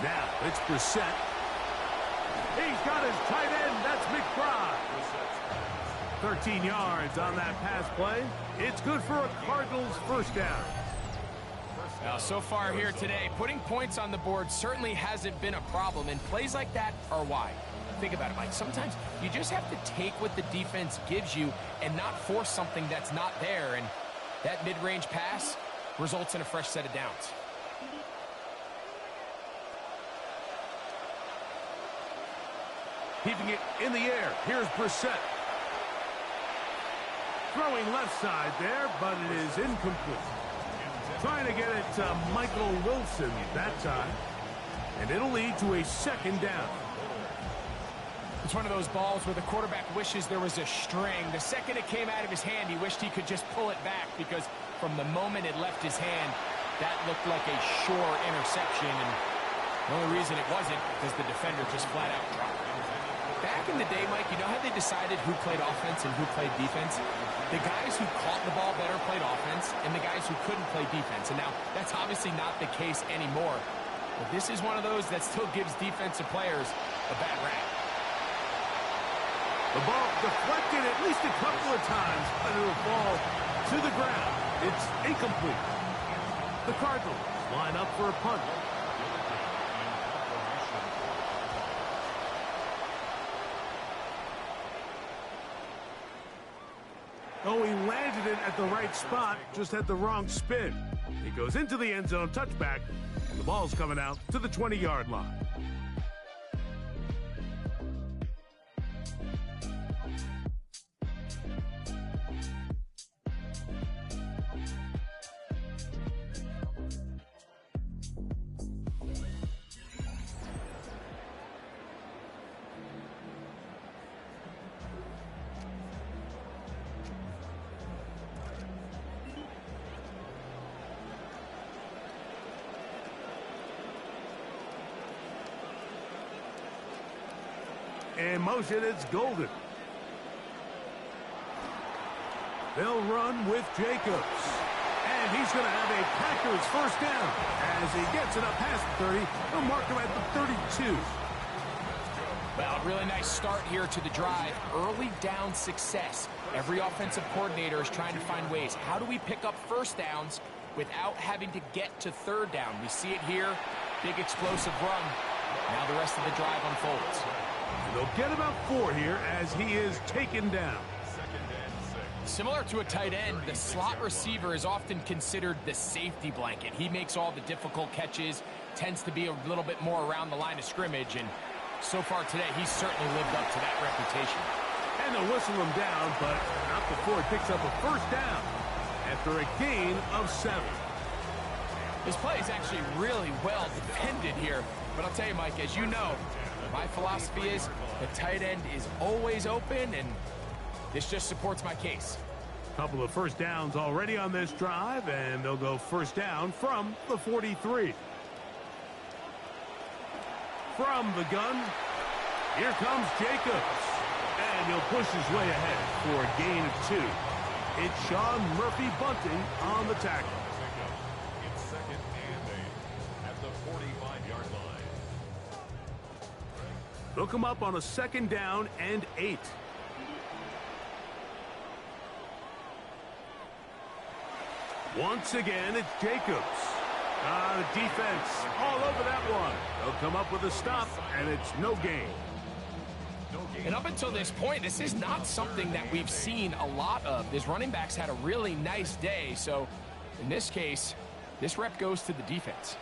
Now, it's Brissett. He's got his tight end. That's McBride. 13 yards on that pass play. It's good for a Cardinals 1st down. Now, so far here today, putting points on the board certainly hasn't been a problem, and plays like that are why. Think about it, Mike. Sometimes you just have to take what the defense gives you and not force something that's not there, and that mid-range pass results in a fresh set of downs. Keeping it in the air. Here's Brissett. Throwing left side there, but it is incomplete. Trying to get it to Michael Wilson that time. And it'll lead to a 2nd down. It's one of those balls where the quarterback wishes there was a string. The second it came out of his hand, he wished he could just pull it back, because from the moment it left his hand, that looked like a sure interception. And the only reason it wasn't because the defender just flat out dropped it. Back in the day, Mike, you know how they decided who played offense and who played defense? The guys who caught the ball better played offense, and the guys who couldn't play defense. And now, that's obviously not the case anymore. But this is one of those that still gives defensive players a bad rap. The ball deflected at least a couple of times, but it'll fall to the ground. It's incomplete. The Cardinals line up for a punt. Oh, he landed it at the right spot, just had the wrong spin. It goes into the end zone, touchback, and the ball's coming out to the 20-yard line. In motion, it's Golden. They'll run with Jacobs. And he's going to have a Packers first down. As he gets it up past the 30, they'll mark him at the 32. Well, really nice start here to the drive. Early down success. Every offensive coordinator is trying to find ways. How do we pick up first downs without having to get to third down? We see it here. Big explosive run. Now the rest of the drive unfolds. They'll get about 4 here as he is taken down. Similar to a tight end, the slot receiver is often considered the safety blanket. He makes all the difficult catches, tends to be a little bit more around the line of scrimmage, and so far today, he's certainly lived up to that reputation. And they'll whistle him down, but not before he picks up a first down after a gain of 7. This play is actually really well defended here, but I'll tell you, Mike, as you know, my philosophy is the tight end is always open, and this just supports my case. Couple of first downs already on this drive, and they'll go first down from the 43. From the gun, here comes Jacobs, and he'll push his way ahead for a gain of 2. It's Sean Murphy Bunting on the tackle. It's second and 8 at the 45-yard line. They'll come up on a second down and 8. Once again, it's Jacobs. The defense all over that one. They'll come up with a stop, and it's no gain. And up until this point, this is not something that we've seen a lot of. This running back's had a really nice day, so in this case, this rep goes to the defense.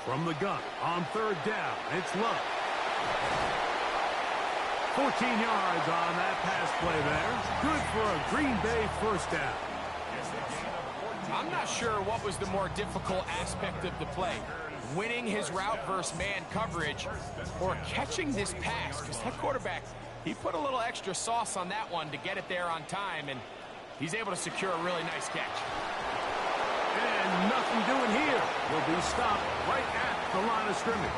From the gun, on third down, it's Love. 14 yards on that pass play there. Good for a Green Bay first down. I'm not sure what was the more difficult aspect of the play. Winning his route versus man coverage or catching this pass, because that quarterback, he put a little extra sauce on that one to get it there on time, and he's able to secure a really nice catch. And nothing doing here. Will be stopped right at the line of scrimmage.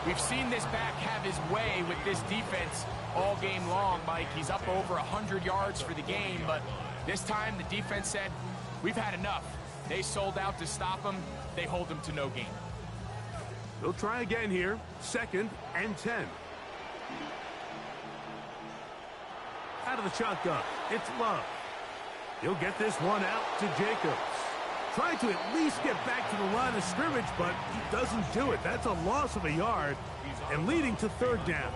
We've seen this back have his way with this defense all game long, Mike. He's up over 100 yards for the game, but this time the defense said, we've had enough. They sold out to stop him. They hold him to no gain. They'll try again here. Second and 10. Out of the shotgun, it's Love. He'll get this one out to Jacobs. Trying to at least get back to the line of scrimmage, but he doesn't do it. That's a loss of a yard and leading to third down.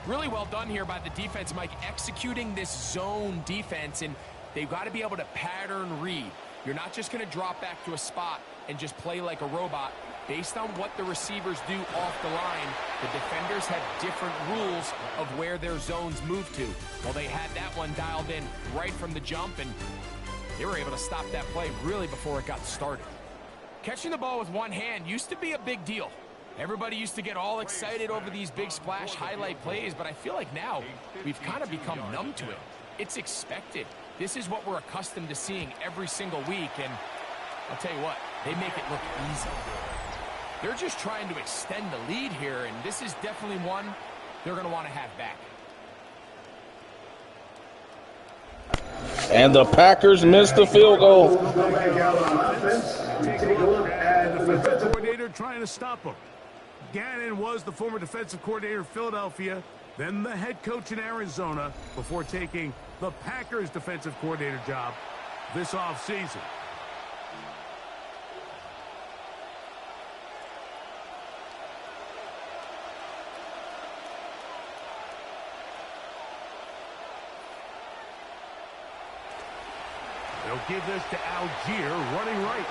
Really well done here by the defense, Mike, executing this zone defense, and they've got to be able to pattern read. You're not just going to drop back to a spot and just play like a robot. Based on what the receivers do off the line, the defenders have different rules of where their zones move to. Well, they had that one dialed in right from the jump, and they were able to stop that play really before it got started. Catching the ball with one hand used to be a big deal. Everybody used to get all excited over these big splash highlight plays, but I feel like now we've kind of become numb to it. It's expected. This is what we're accustomed to seeing every single week, and I'll tell you what, they make it look easy. They're just trying to extend the lead here, and this is definitely one they're going to want to have back. And the Packers missed the field goal. Take a look at the defensive coordinator trying to stop him. Gannon was the former defensive coordinator in Philadelphia, then the head coach in Arizona, before taking the Packers defensive coordinator job this offseason. They'll give this to Algier, running right.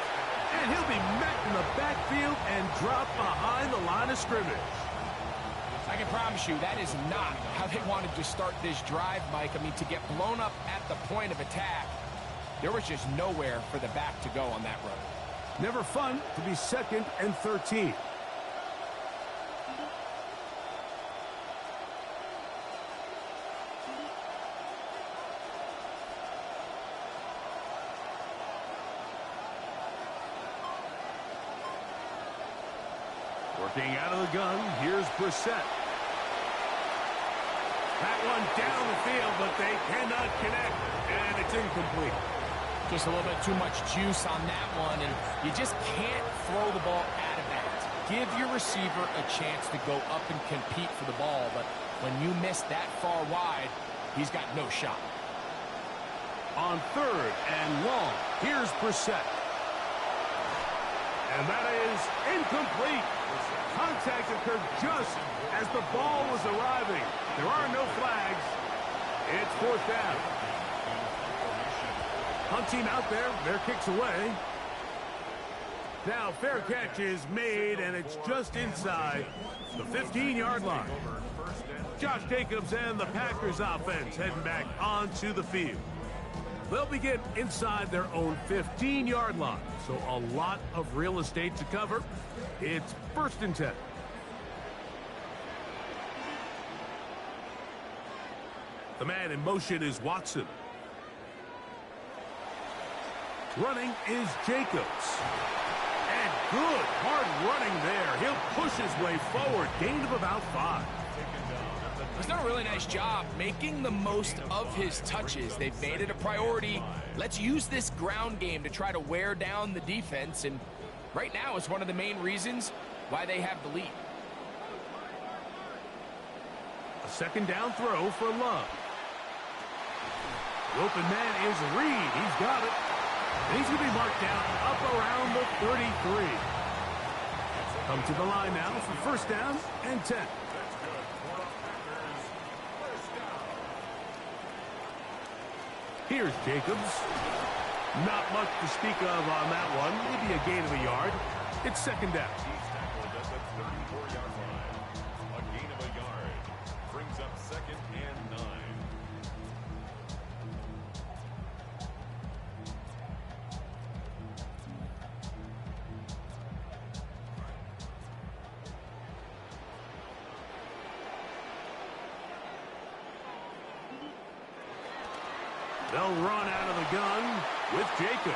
And he'll be met in the backfield and dropped behind the line of scrimmage. I can promise you that is not how they wanted to start this drive, Mike. I mean, to get blown up at the point of attack, there was just nowhere for the back to go on that run. Never fun to be 2nd and 13. Working out of the gun, here's Brissett. That one down the field, but they cannot connect, and it's incomplete. Just a little bit too much juice on that one, and you just can't throw the ball out of bounds. Give your receiver a chance to go up and compete for the ball, but when you miss that far wide, he's got no shot. On 3rd and long, here's Brissett. And that is incomplete. Contact occurred just as the ball was arriving. There are no flags. It's 4th down. Hunt team out there. Their kick's away. Now fair catch is made, and it's just inside the 15-yard line. Josh Jacobs and the Packers offense heading back onto the field. They'll begin inside their own 15-yard line, so a lot of real estate to cover. It's 1st and 10. The man in motion is Watson. Running is Jacobs. And good hard running there. He'll push his way forward. Gain of about 5. He's done a really nice job making the most of his touches. They've made it a priority. Let's use this ground game to try to wear down the defense, and right now it's one of the main reasons why they have the lead. A 2nd down throw for Love. The open man is Reed. He's got it. And he's going to be marked down up around the 33. Come to the line now for 1st down and 10. Here's Jacobs. Not much to speak of on that one. Maybe a gain of a yard. It's 2nd down. A gain of a yard brings up 2nd and 9. They'll run out of the gun with Jacobs.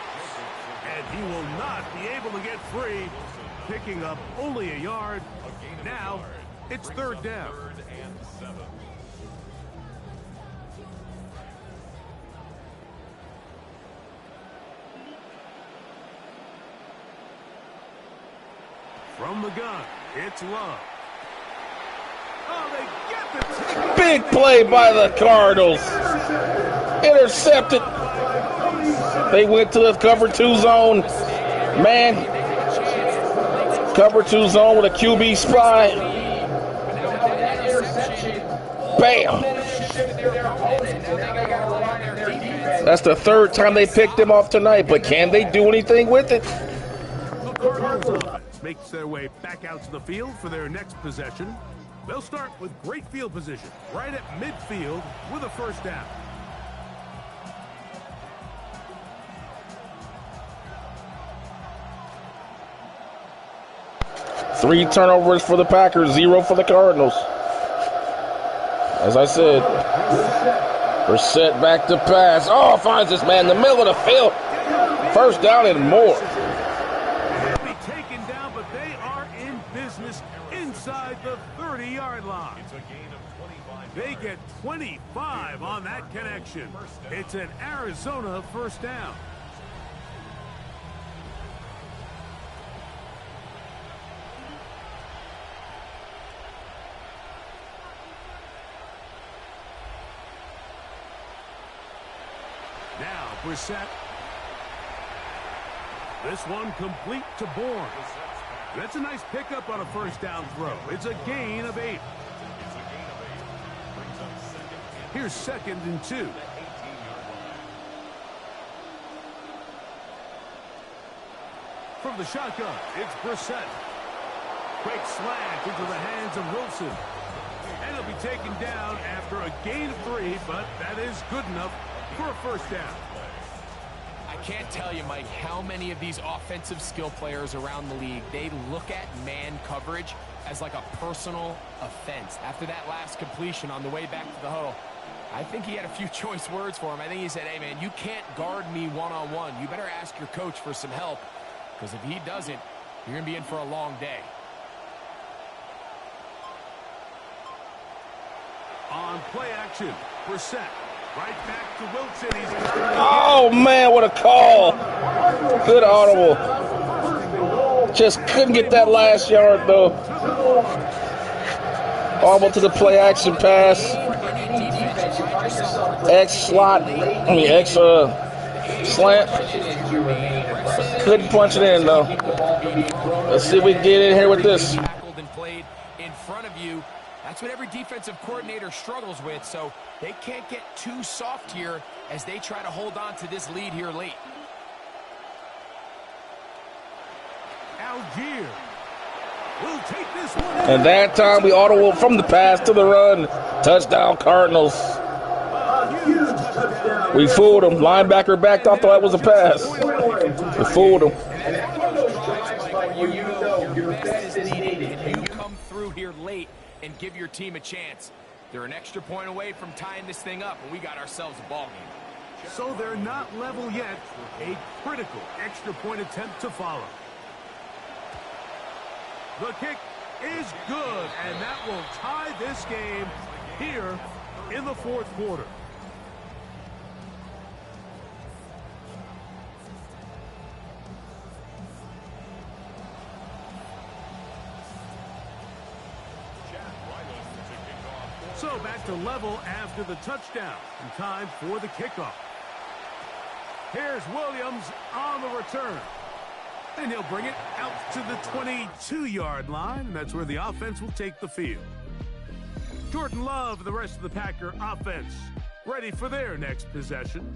And he will not be able to get free, picking up only a yard. Now it's 3rd down. 3rd and 7. From the gun, it's Love. Oh, they get the tackle. Big play by the Cardinals. Intercepted. They went to the cover 2 zone. Man, cover 2 zone with a QB spy. Bam. That's the 3rd time they picked him off tonight, but can they do anything with it? The Cardinals offense makes their way back out to the field for their next possession. They'll start with great field position right at midfield with a 1st down. 3 turnovers for the Packers, 0 for the Cardinals. As I said, Brissett back to pass. Oh, finds this man in the middle of the field. First down and more. They'll be taken down, but they are in business inside the 30-yard line. It's a gain of 25 They yards. get 25 on that connection. It's an Arizona first down. Now, Brissett. This one complete to Bourne. That's a nice pickup on a first down throw. It's a gain of 8. It's a gain of 8. Brings up second and Here's 2nd and 2. 18-yard line. From the shotgun, it's Brissett. Quick slant into the hands of Wilson. And he'll be taken down after a gain of 3, but that is good enough for a first down. I can't tell you, Mike, how many of these offensive skill players around the league, they look at man coverage as like a personal offense. After that last completion on the way back to the huddle, I think he had a few choice words for him. I think he said, hey, man, you can't guard me one-on-one. You better ask your coach for some help, because if he doesn't, you're going to be in for a long day. On play action, Brissett. Right back to Wilson. He's Oh, man, what a call. Good audible. Just couldn't get that last yard, though. Audible to the play action pass. X slot. X slant. Couldn't punch it in, though. Let's see if we can get in here with this. Tackled and played in front of you. That's what every defensive coordinator struggles with, so they can't get too soft here as they try to hold on to this lead here late. Algier will take this one. And that time we audible from the pass to the run. Touchdown, Cardinals. We fooled them. Linebacker backed off, thought it was a pass. We fooled them. You come through here late and give your team a chance. They're an extra point away from tying this thing up, and we got ourselves a ball game. So they're not level yet. A critical extra point attempt to follow. The kick is good, and that will tie this game here in the 4th quarter. So back to level after the touchdown, and time for the kickoff. Here's Williams on the return. And he'll bring it out to the 22-yard line, and that's where the offense will take the field. Jordan Love and the rest of the Packer offense ready for their next possession.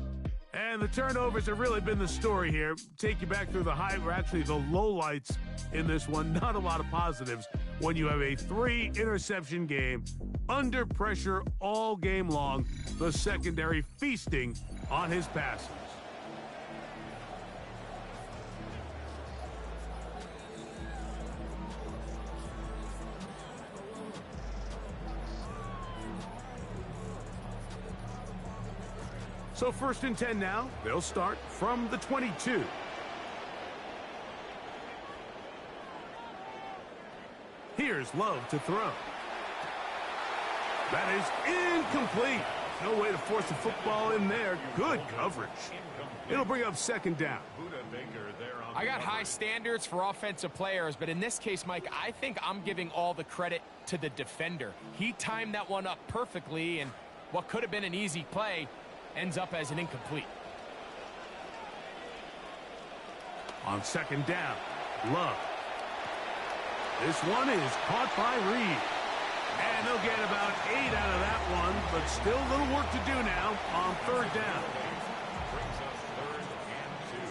And the turnovers have really been the story here. Take you back through the actually the lowlights in this one. Not a lot of positives when you have a 3-interception game under pressure all game long. The secondary feasting on his passes. So 1st and 10 now. They'll start from the 22. Here's Love to throw. That is incomplete. No way to force the football in there. Good coverage. It'll bring up 2nd down. I got high standards for offensive players, but in this case, Mike, I think I'm giving all the credit to the defender. He timed that one up perfectly, and what could have been an easy play ends up as an incomplete. On 2nd down, Love. This one is caught by Reed. And they'll get about 8 out of that one, but still a little work to do now on 3rd down. Brings us 3rd and 2.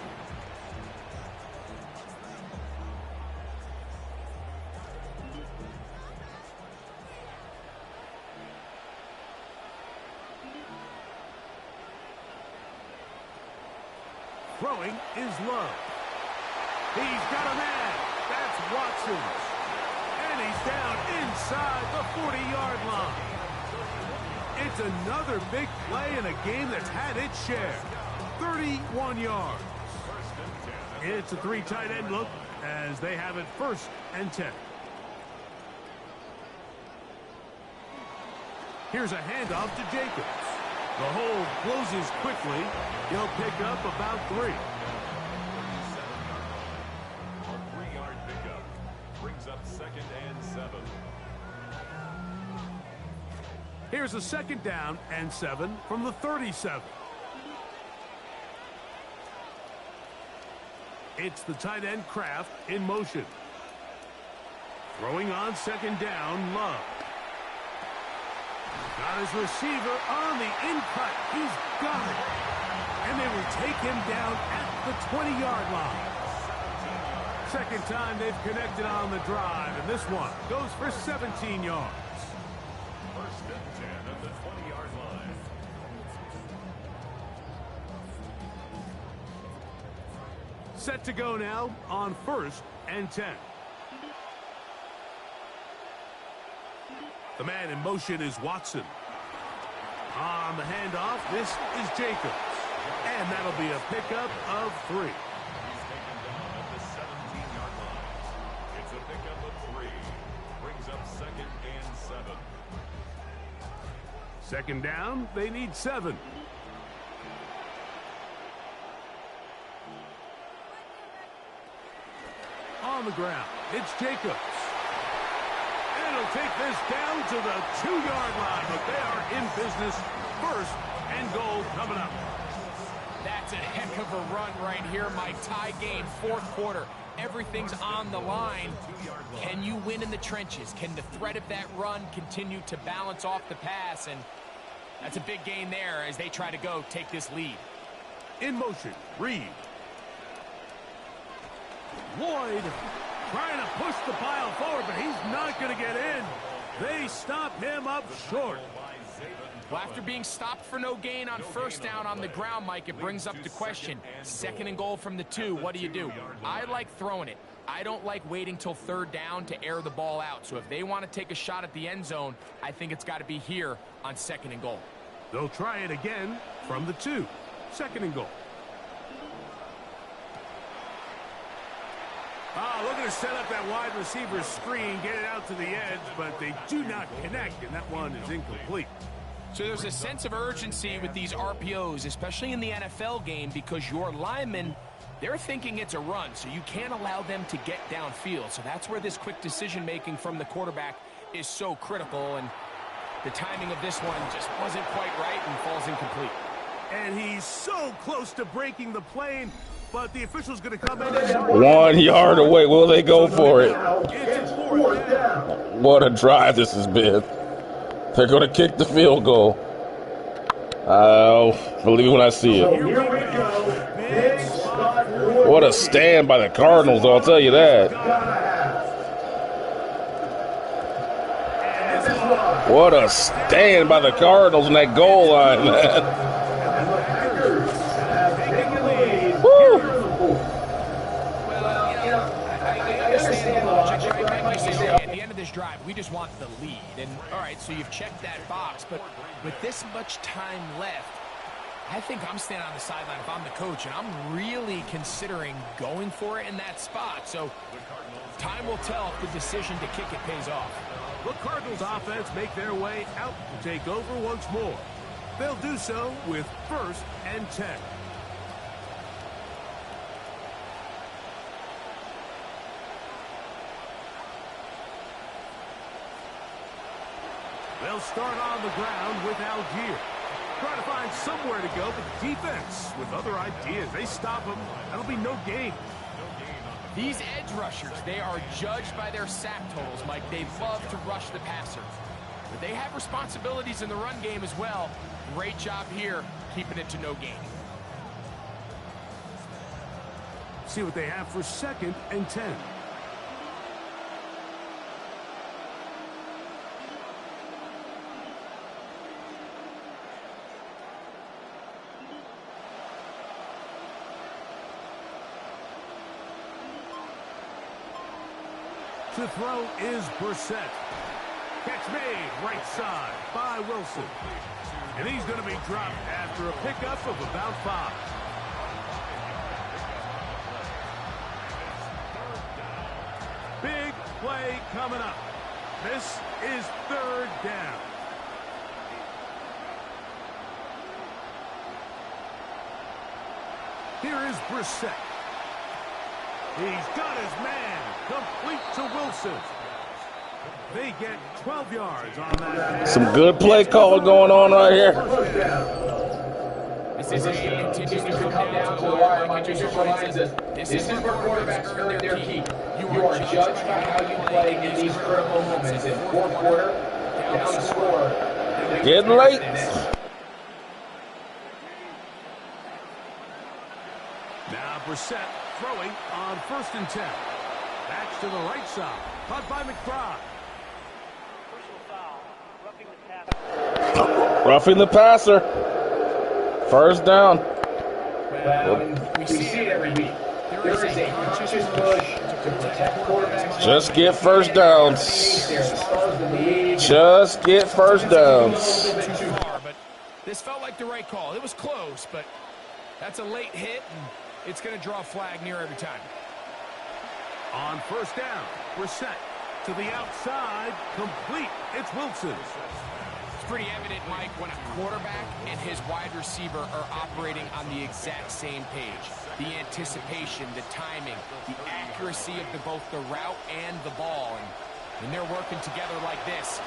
Throwing is Love. He's got a man. That's Watson. And he's down inside the 40-yard line. It's another big play in a game that's had its share. 31 yards. It's a 3 tight end look as they have it 1st and 10. Here's a handoff to Jacobs. The hole closes quickly. He'll pick up about 3. A 3-yard pickup brings up 2nd and 7. Here's a 2nd down and 7 from the 37. It's the tight end Kraft in motion. Throwing on 2nd down, Love. Got his receiver on the in-cut. He's got it. And they will take him down at the 20-yard line. 2nd time they've connected on the drive, and this one goes for 17 yards. 1st and 10 at the 20-yard line. Set to go now on 1st and 10. The man in motion is Watson. On the handoff, this is Jacobs. And that'll be a pickup of 3. He's taken down at the 17-yard line. It's a pickup of 3. Brings up 2nd and 7. 2nd down, they need 7. On the ground, it's Jacobs. And he'll take this down to the 2-yard line, but they are in business. 1st and goal coming up. That's a heck of a run right here, Mike. Tie game, 4th quarter. Everything's on the line. Can you win in the trenches? Can the threat of that run continue to balance off the pass? And that's a big gain there as they try to go take this lead. In motion, Reed. Lloyd trying to push the pile forward, but he's not going to get in. They stop him up short. Well, after being stopped for no gain on 1st down on the ground, Mike, it brings up the question. 2nd and goal from the 2. What do? I like throwing it. I don't like waiting till 3rd down to air the ball out. So if they want to take a shot at the end zone, I think it's got to be here on 2nd and goal. They'll try it again from the 2. 2nd and goal. Looking to set up that wide receiver screen, get it out to the edge, but they do not connect, and that one is incomplete. So there's a sense of urgency with these RPOs, especially in the NFL game, because your linemen, they're thinking it's a run, so you can't allow them to get downfield. So that's where this quick decision-making from the quarterback is so critical, and the timing of this one just wasn't quite right and falls incomplete. And he's so close to breaking the plane, but the official's going to come in. 1 yard away. Will they go for it? It's 4th down. What a drive this has been. They're going to kick the field goal. I'll believe it when I see it. Here we go. Big spot. What a stand by the Cardinals, I'll tell you that. What a stand by the Cardinals in that goal line, man. At the end of this drive, we just want the lead. And, all right, so you've checked that box, but with this much time left, I think I'm standing on the sideline if I'm the coach, and I'm really considering going for it in that spot. So time will tell if the decision to kick it pays off. The Cardinals offense make their way out to take over once more. They'll do so with 1st and 10. They'll start on the ground with Algier. Trying to find somewhere to go, but the defense with other ideas. They stop him. That'll be no gain. These edge rushers, they are judged by their sack totals, Mike. They love to rush the passer. But they have responsibilities in the run game as well. Great job here, keeping it to no gain. See what they have for 2nd and 10. To throw is Brissett. Catch made right side by Wilson. And he's going to be dropped after a pickup of about 5. Big play coming up. This is 3rd down. Here is Brissett. He's got his man. Complete to Wilson. They get 12 yards on that. Some good play call going on right here. This continues to come down to the wire. Mike just reminds us, this is where quarterbacks earn their keep. You are judged by how you play in these critical moments. In 4th quarter, down the score. Getting late. Now Brissett throwing on 1st and 10. Back to the right side. Caught by McBride. Personal foul. Roughing the passer. Roughing the passer. 1st down. Well, we see it every week. There is a conscious push to protect quarterbacks. Just get 1st downs. Just get 1st downs. Too far, but this felt like the right call. It was close, but that's a late hit, and it's going to draw a flag near every time. On 1st down, Brissett to the outside, complete. It's Wilson. It's pretty evident, Mike, when a quarterback and his wide receiver are operating on the exact same page. The anticipation, the timing, the accuracy of both the route and the ball. And when they're working together like this,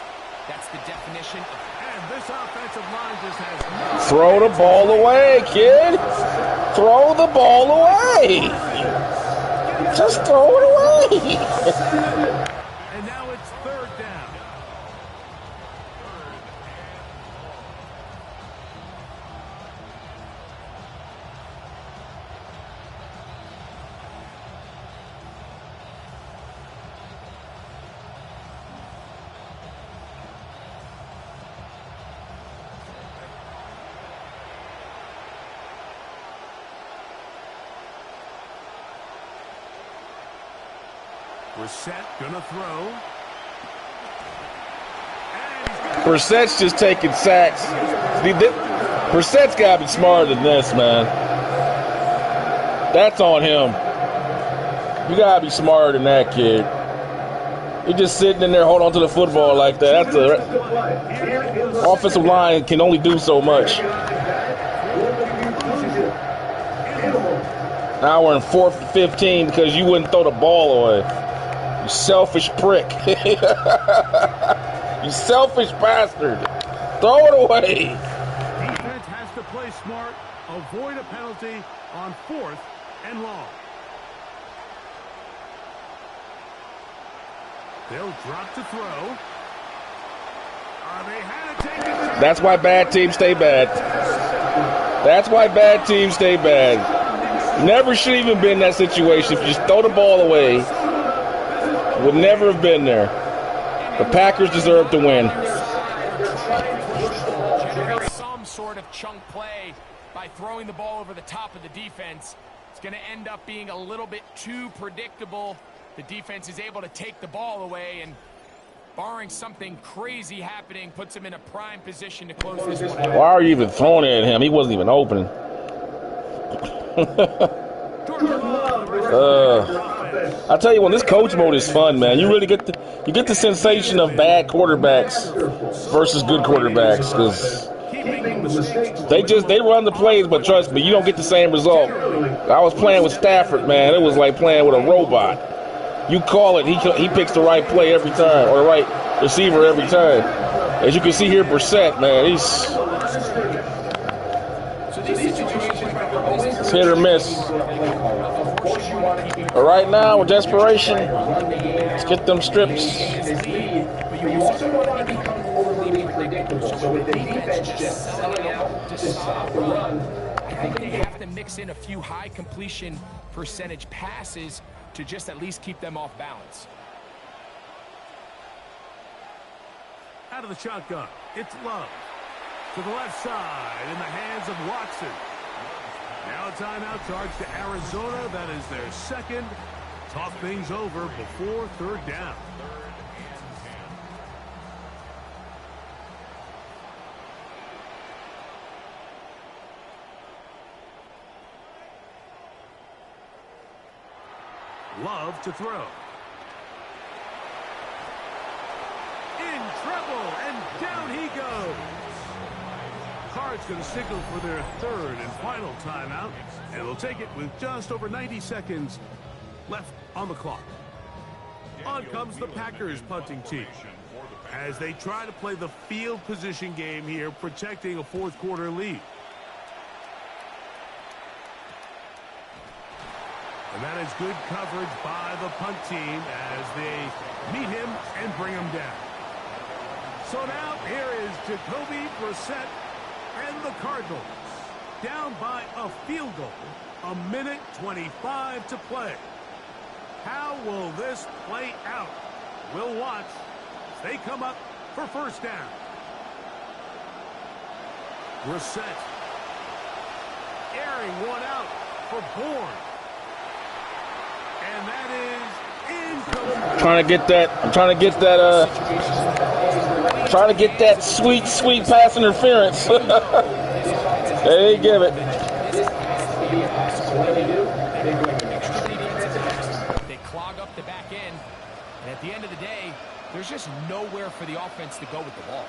that's the definition of... And this offensive line just has... Throw the ball away, kid. Throw the ball away. Just throw it away. And now it's 3rd down. Brissett gonna throw. Brissett's just taking sacks. Brissett's got to be smarter than this, man. That's on him. You got to be smarter than that, kid. You're just sitting in there holding on to the football like that. Offensive line can only do so much. Now we're in 4th and 15 because you wouldn't throw the ball away. You selfish prick. You selfish bastard. Throw it away. Defense has to play smart, avoid a penalty on 4th and long. They'll drop to throw. They had to take it. That's why bad teams stay bad. That's why bad teams stay bad. Never should even been in that situation. If you just throw the ball away, would never have been there. The Packers deserve to win. Generate some sort of chunk play by throwing the ball over the top of the defense. It's going to end up being a little bit too predictable. The defense is able to take the ball away, and barring something crazy happening, puts him in a prime position to close this one out. Why are you even throwing it at him? He wasn't even open. I tell you, when this coach mode is fun, man, you really get the sensation of bad quarterbacks versus good quarterbacks, because they run the plays, but trust me, you don't get the same result. I was playing with Stafford, man. It was like playing with a robot. You call it, he picks the right play every time, or the right receiver every time. As you can see here, Brissett, man, he's hit or miss. But right now, with desperation, let's get them strips. You also want to become overly predictable. So with the defense just selling out to stop the run, I think you have to mix in a few high completion percentage passes to just at least keep them off balance. Out of the shotgun, it's Love. To the left side, in the hands of Watson. Now a timeout charge to Arizona. That is their 2nd. Talk things over before third down. Love to throw. In trouble, and down he goes. Cards going to signal for their third and final timeout, and they'll take it with just over 90 seconds left on the clock. On comes the Packers punting team as they try to play the field position game here, protecting a fourth quarter lead. And that is good coverage by the punt team as they meet him and bring him down. So now here is Jacoby Brissett and the Cardinals down by a field goal. 1:25 to play. How will this play out? We'll watch as they come up for first down. Brissett airing one out for Bourne. And that is incomplete. Trying to get that sweet pass interference. They give it. They clog up the back end, and at the end of the day, there's just nowhere for the offense to go with the ball.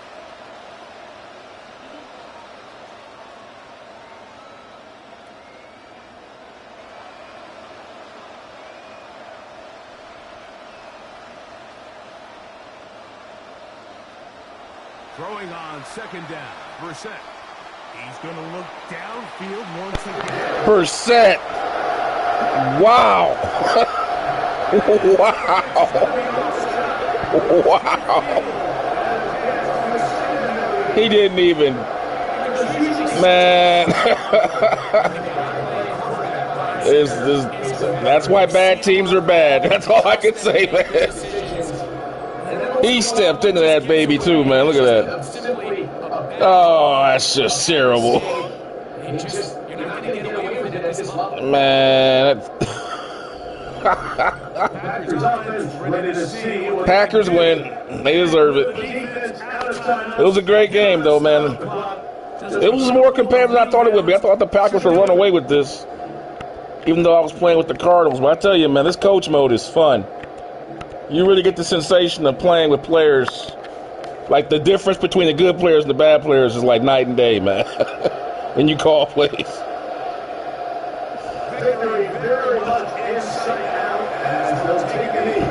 Throwing on second down, Brissett. He's going to look downfield once again. Brissett. Wow. Wow. He didn't even. Man. That's why bad teams are bad. That's all I can say, man. He stepped into that baby too, man. Look at that. Oh, that's just terrible. Man. Packers win. They deserve it. It was a great game, though, man. It was more competitive than I thought it would be. I thought the Packers would run away with this, even though I was playing with the Cardinals. But I tell you, man, this coach mode is fun. You really get the sensation of playing with players. Like, the difference between the good players and the bad players is like night and day, man. When you call plays. Very much inside out as they'll take a knee.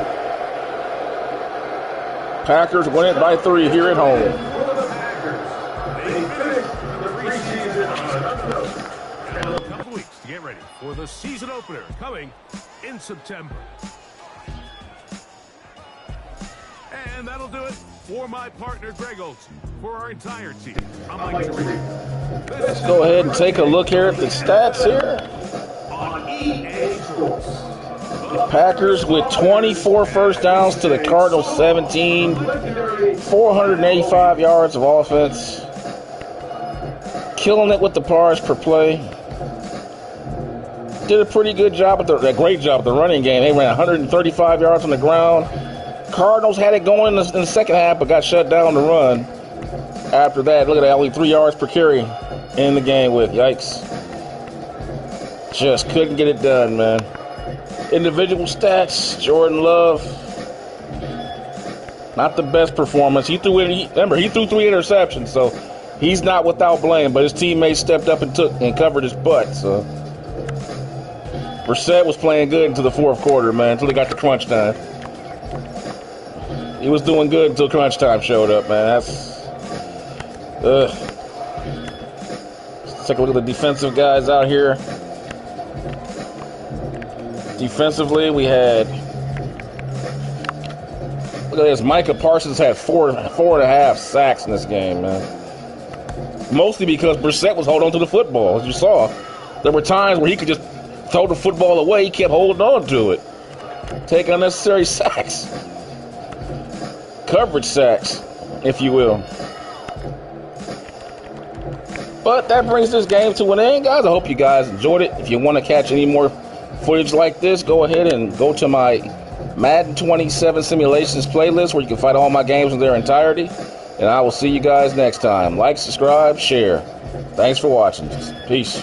Packers win it by 3 here at home. For the Packers, they finished the preseason And a couple weeks to get ready for the season opener coming in September. And that'll do it for my partner, Greg Olson. For our entire team, I'm Mike Terry. Let's go ahead and take a look here at the stats here. On EA Sports. Packers with 24 first downs to the Cardinals 17. 485 yards of offense. Killing it with the yards per play. Did a pretty good job, a great job at the running game. They ran 135 yards on the ground. Cardinals had it going in the second half, but got shut down to run. After that, look at that, only 3 yards per carry in the game with. Yikes. Just couldn't get it done, man. Individual stats, Jordan Love. Not the best performance. He threw 3 interceptions, so he's not without blame, but his teammates stepped up and covered his butt, so. Brissett was playing good into the fourth quarter, man, until they got to crunch time. He was doing good until crunch time showed up, man. Let's take a look at the defensive guys out here. Defensively, we had, look at this, Micah Parsons had 4.5 sacks in this game, man. Mostly because Brissett was holding on to the football, as you saw. There were times where he could just throw the football away. He kept holding on to it. Taking unnecessary sacks. Coverage sacks, if you will. But that brings this game to an end, guys. I hope you guys enjoyed it. If you want to catch any more footage like this, go ahead and go to my Madden 27 Simulations playlist where you can find all my games in their entirety. And I will see you guys next time. Like, subscribe, share. Thanks for watching. Peace.